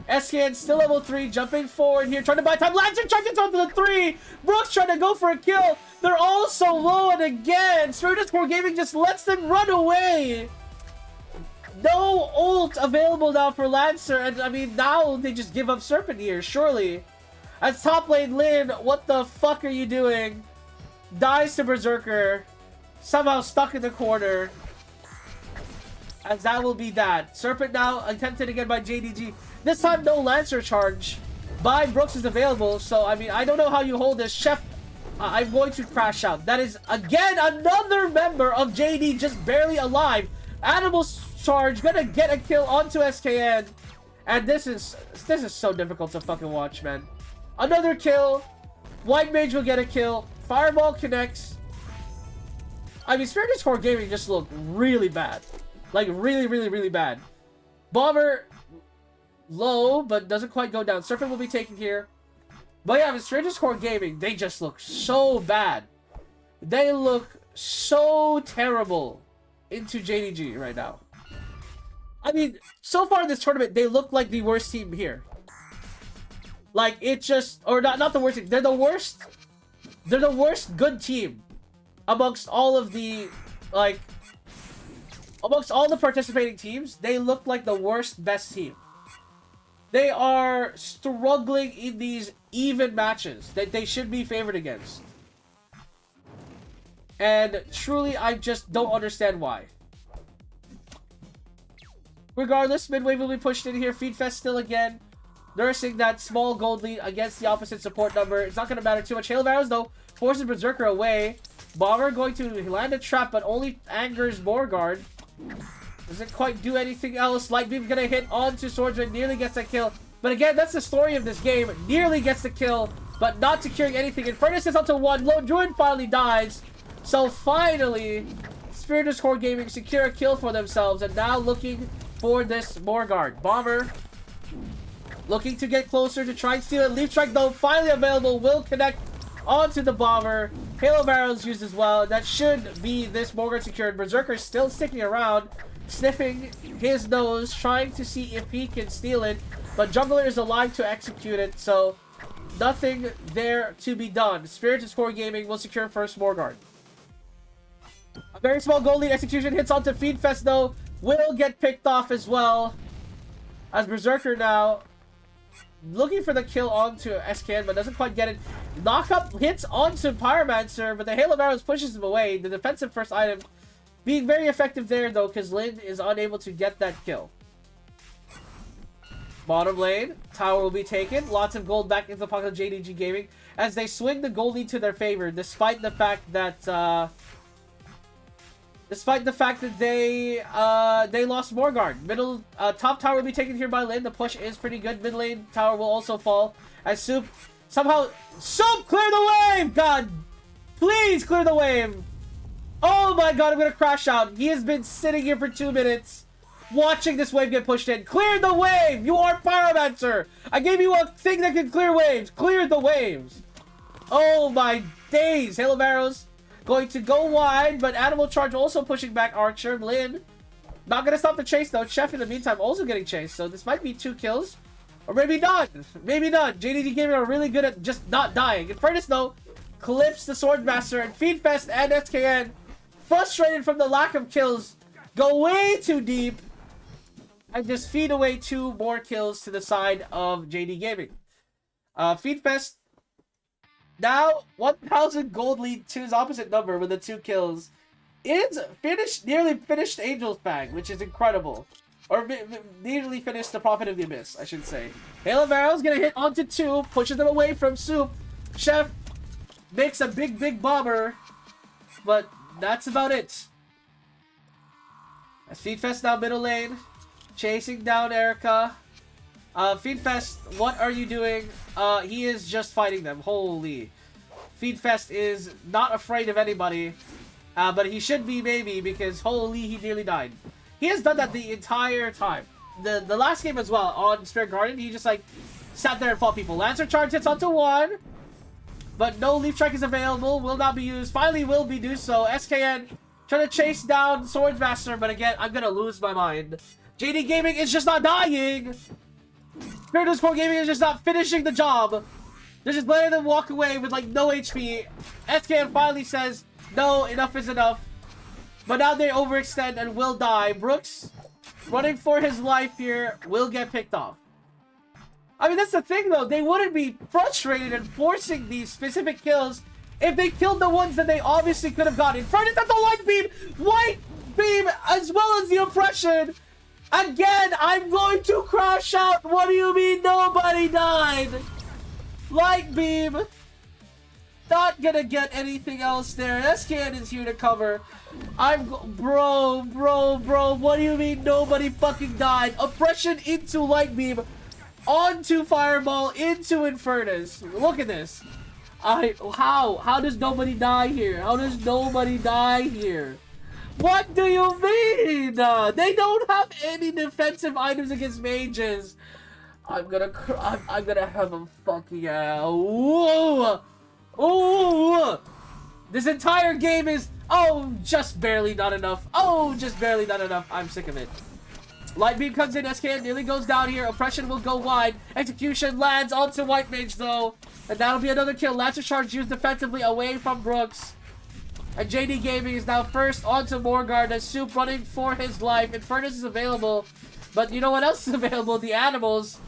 [SPEAKER 1] SKN still level 3, jumping forward here, trying to buy time. Lancer charges onto the 3. Brooks trying to go for a kill. They're all so low, and again, Spiritus Core Gaming just lets them run away. No ult available now for Lancer, and I mean, now they just give up Serpent here, surely. As top lane, Lin, what the fuck are you doing? Dies to Berserker. Somehow stuck in the corner. As that will be that. Serpent now attempted again by JDG. This time, no Lancer charge by Brooks is available. So, I mean, I don't know how you hold this. Chef, I'm going to crash out. That is, again, another member of JD just barely alive. Animal charge, gonna get a kill onto SKN. And this is so difficult to fucking watch, man. Another kill White Mage will get a kill. Fireball connects. I mean, Spirit Core Gaming just looked really bad. Like, really, really, really bad. Bomber, low, but doesn't quite go down. Serpent will be taken here. But yeah, with Spirit Core Gaming, they just look so bad. They look so terrible into JDG right now. I mean, so far in this tournament, they look like the worst team here. Like, it just... Or not the worst team. They're the worst... They're the worst good team amongst all of the... Like... Amongst all the participating teams, they look like the worst best team. They are struggling in these even matches that they should be favored against. And truly, I just don't understand why. Regardless, mid-wave will be pushed in here. Feedfest still again. Nursing that small gold lead against the opposite support number. It's not going to matter too much. Hail of Arrows, though, forces Berserker away. Bomber going to land a trap, but only angers Morgard. Doesn't quite do anything else. Light Beam going to hit onto Swordsman. Nearly gets a kill. But again, that's the story of this game. Nearly gets the kill, but not securing anything. Infernus is onto 1. Lone Druid finally dies. So finally, Spirit Core Gaming secure a kill for themselves. And now looking for this Morgard. Bomber looking to get closer to try and steal it. Leaf Strike, though, finally available. Will connect onto the Bomber. Hail of Arrows used as well. That should be this Morgard secured. Berserker still sticking around, sniffing his nose, trying to see if he can steal it. But Jungler is alive to execute it, so nothing there to be done. Spirit Core Gaming will secure first Morgard. A very small goal lead. Execution hits onto Feedfest, though. Will get picked off as well. As Berserker now looking for the kill onto SKN, but doesn't quite get it. Knockup hits onto Pyromancer, but the Hail of Arrows pushes him away. The defensive first item being very effective there, though, because Lin is unable to get that kill. Bottom lane, tower will be taken. Lots of gold back into the pocket of JDG Gaming as they swing the gold lead to their favor, despite the fact that they lost Morgard. Middle top tower will be taken here by Lin. The push is pretty good. Mid lane tower will also fall as Soup somehow clear the wave. God, please clear the wave. Oh my God, I'm gonna crash out. He has been sitting here for 2 minutes watching this wave get pushed in. Clear the wave. You are Pyromancer. I gave you a thing that can clear waves. Clear the waves. Oh my days. Hail of Arrows going to go wide, but Animal Charge also pushing back Archer. Lin not going to stop the chase, though. Chef, in the meantime, also getting chased. So this might be 2 kills. Or maybe not. Maybe not. JDG Gaming are really good at just not dying. Infernus, though, clips the Swordmaster. And Feedfest and SKN, frustrated from the lack of kills, go way too deep and just feed away 2 more kills to the side of JD Gaming. Feedfest now 1,000 gold lead to his opposite number with the 2 kills. Is nearly finished Angel's Fang, which is incredible. Or nearly finished the Prophet of the Abyss, I should say. Hail of Arrows gonna hit onto 2, pushes them away from Soup. Chef makes a big bomber, but that's about it. As Feedfest now middle lane, chasing down Erica. Feedfest, what are you doing? He is just fighting them. Holy. Feedfest is not afraid of anybody. But he should be, maybe, because holy, he nearly died. He has done that the entire time. The last game as well, on Spirit Garden, he just, like, sat there and fought people. Lancer Charge hits onto 1. But no Leaf Strike is available. Will not be used. Finally will be do so. SKN trying to chase down Swordsmaster, but again, I'm gonna lose my mind. JD Gaming is just not dying. Spirit Core Gaming is just not finishing the job. They're just letting them walk away with, like, no HP. SKN finally says, no, enough is enough. But now they overextend and will die. Brooks, running for his life here, will get picked off. I mean, that's the thing, though. They wouldn't be frustrated and forcing these specific kills if they killed the ones that they obviously could have gotten. Furnace at the White Beam! White Beam, as well as the Oppression! Again, I'm going to crash out! What do you mean nobody died? Light Beam! Not gonna get anything else there. SKN is here to cover. Bro, what do you mean nobody fucking died? Oppression into Light Beam, onto Fireball, into Infernus. Look at this. How does nobody die here? How does nobody die here? What do you mean? They don't have any defensive items against mages. I'm gonna have a fucking whoa. Oh, this entire game is just barely not enough. Just barely not enough. I'm sick of it. Light beam comes in. SKN nearly goes down here. Oppression will go wide. Execution lands onto White Mage though, and that'll be another kill. Lancer charge used defensively away from Brooks. And JD Gaming is now first onto Morgard as Soup running for his life. Infernus is available, but you know what else is available? The animals.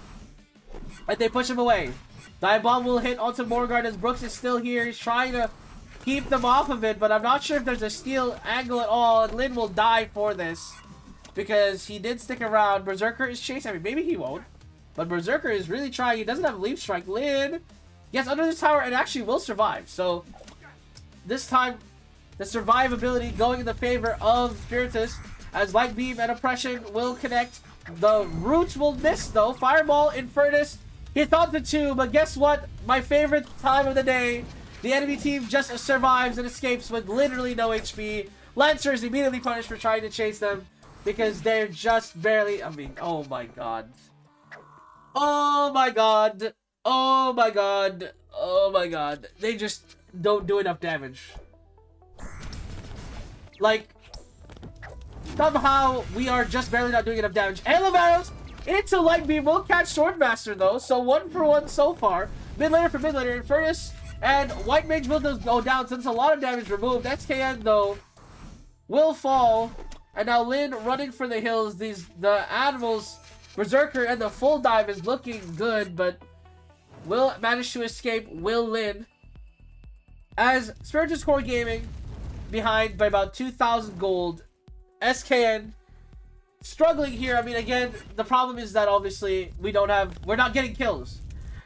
[SPEAKER 1] And they push him away. Dive Bomb will hit onto Morgard as Brooks is still here. He's trying to keep them off of it, but I'm not sure if there's a steal angle at all. And Lin will die for this because he did stick around. Berserker is chasing. I mean, maybe he won't, but Berserker is really trying. He doesn't have Leap Strike. Lin gets under the tower and actually will survive. So this time, the survivability going in the favor of Spiritus as Light Beam and Oppression will connect. The Roots will miss though. Fireball, Infernus, he thought the two, but guess what? My favorite time of the day. The enemy team just survives and escapes with literally no HP. Lancer is immediately punished for trying to chase them because they're just barely, I mean, oh my god. Oh my god. Oh my god. Oh my god. They just don't do enough damage. Like, somehow we are just barely not doing enough damage. Hail of Arrows into Light Beam will catch Swordmaster though, so 1 for 1 so far. Mid laner for mid laner. Infernus and White Mage will go down since a lot of damage removed. XKN though will fall, and now Lin running for the hills. The animals, Berserker and the full dive is looking good, but will manage to escape. Will Lin as Spiritus Core Gaming behind by about 2,000 gold. SKN struggling here. I mean, again, the problem is that obviously we're not getting kills.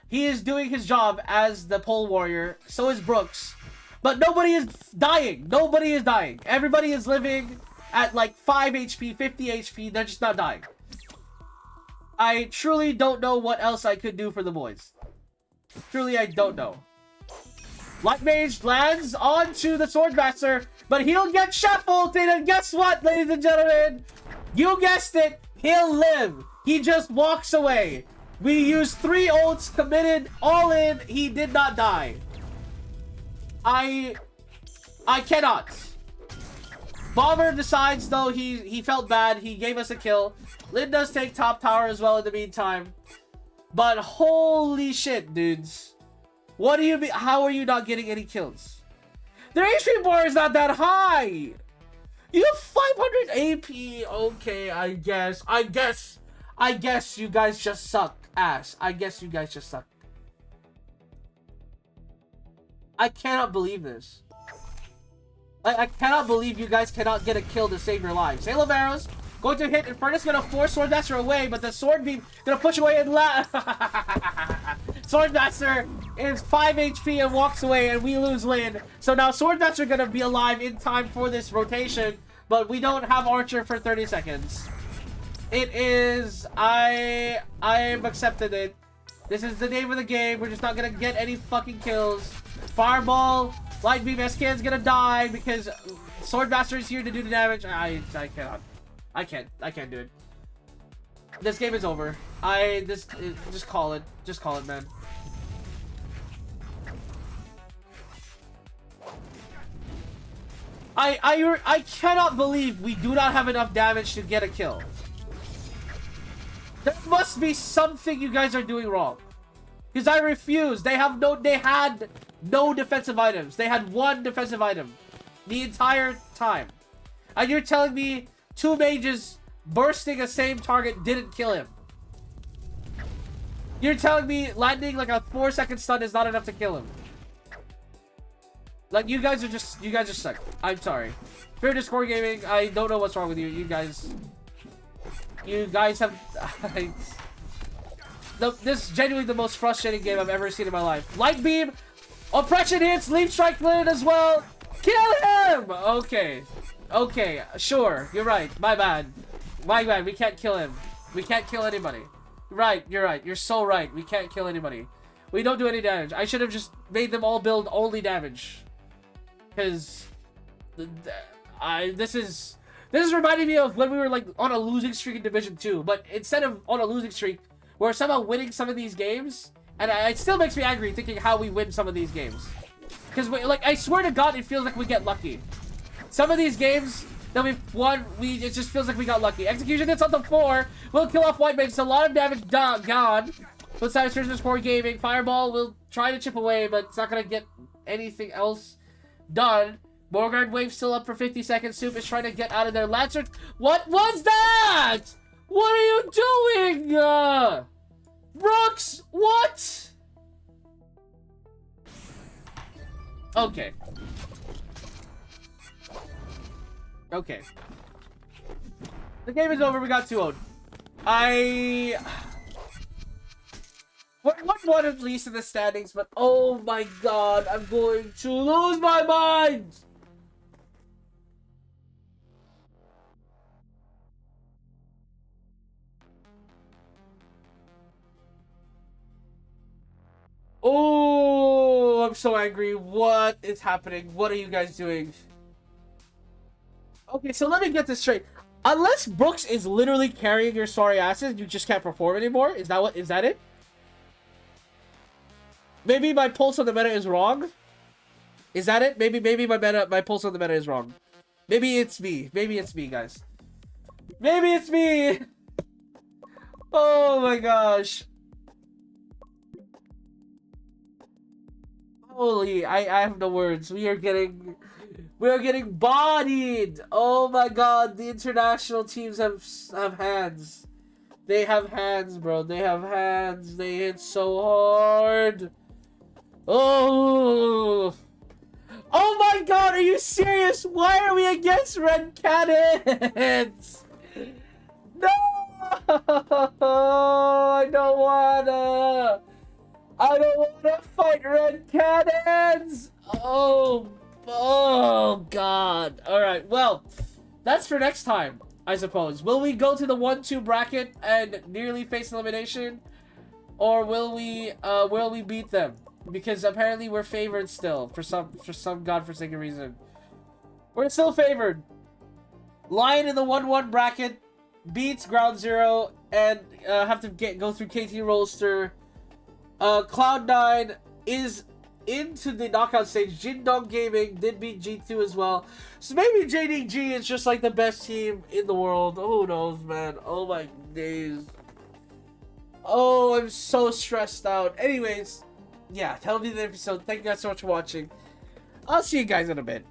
[SPEAKER 1] He is doing his job as the pole warrior. So is Brooks. But nobody is dying. Nobody is dying. Everybody is living at like 5 HP, 50 HP. They're just not dying. I truly don't know what else I could do for the boys. Truly, I don't know. Light Mage lands onto the Swordmaster, but he'll get shuffled, and guess what, ladies and gentlemen? You guessed it, he'll live. He just walks away. We used 3 ults, committed all in, he did not die. I cannot. Bomber decides, though, he felt bad, he gave us a kill. Lin does take top tower as well in the meantime. But holy shit, dudes. What do you mean? How are you not getting any kills? Their HP bar is not that high. You have 500 AP. Okay, I guess you guys just suck ass. I guess you guys just suck. I cannot believe this. I cannot believe you guys cannot get a kill to save your lives. Hail of Arrows going to hit. Infernus gonna force Swordmaster away, but the Sword Beam gonna push away and Swordmaster is 5 HP and walks away, and we lose Lin. So now Swordmaster gonna be alive in time for this rotation, but we don't have Archer for 30 seconds. It is... I've accepted it. This is the name of the game. We're just not gonna get any fucking kills. Fireball, Light Beam, SKN's gonna die because Swordmaster is here to do the damage. I cannot. I can't do it. This game is over. Just call it. Just call it, man. I cannot believe we do not have enough damage to get a kill. There must be something you guys are doing wrong. Because I refuse. They had no defensive items. They had 1 defensive item the entire time. And you're telling me 2 mages bursting a same target didn't kill him. You're telling me landing like a 4-second stun is not enough to kill him. Like, you guys just suck. I'm sorry. Spiritus Core Gaming, I don't know what's wrong with you. You guys have... This is genuinely the most frustrating game I've ever seen in my life. Light Beam, Oppression hits, Leap Strike Lin as well. Kill him! Okay. Okay, sure. You're right. My bad. My bad. We can't kill him. We can't kill anybody. Right, you're right. You're so right. We can't kill anybody. We don't do any damage. I should have just made them all build only damage. Because this is reminding me of when we were like on a losing streak in Division 2. But instead of on a losing streak, we're somehow winning some of these games. And it still makes me angry thinking how we win some of these games. Because, like, I swear to God, it feels like we get lucky. Some of these games that we've won, it just feels like we got lucky. Execution hits on the 4. We'll kill off White, makes a lot of damage gone. Both sides turns to core gaming. Fireball will try to chip away, but it's not going to get anything else done. Morgard Wave still up for 50 seconds. Soup is trying to get out of there. Lancer, what was that? What are you doing? Brooks, what? Okay. Okay. The game is over. We got 2-0. We're 1-1 at least in the standings, but oh my God, I'm going to lose my mind! Oh, I'm so angry. What is happening? What are you guys doing? Okay, so let me get this straight. Unless Brooks is literally carrying your sorry asses, you just can't perform anymore? Is that it? Maybe my pulse on the meta is wrong? Is that it? Maybe my pulse on the meta is wrong. Maybe it's me. Maybe it's me, guys. Maybe it's me! Oh my gosh. Holy, I have no words. We are getting bodied. Oh my God, the international teams have hands. They have hands, bro. They have hands. They hit so hard. Oh. Oh my God, are you serious? Why are we against red cannons? No! I don't wanna fight red cannons! Oh God. Alright, well, that's for next time, I suppose. Will we go to the 1-2 bracket and nearly face elimination? Or will we beat them? Because apparently we're favored still, for some godforsaken reason. We're still favored. Lion in the 1-1 bracket beats Ground Zero and have to go through KT Rollster. Cloud9 is into the knockout stage. Jindong Gaming did beat G2 as well. So maybe JDG is just like the best team in the world. Who knows, man? Oh my days. Oh, I'm so stressed out. Anyways, yeah, that'll be the episode. Thank you guys so much for watching. I'll see you guys in a bit.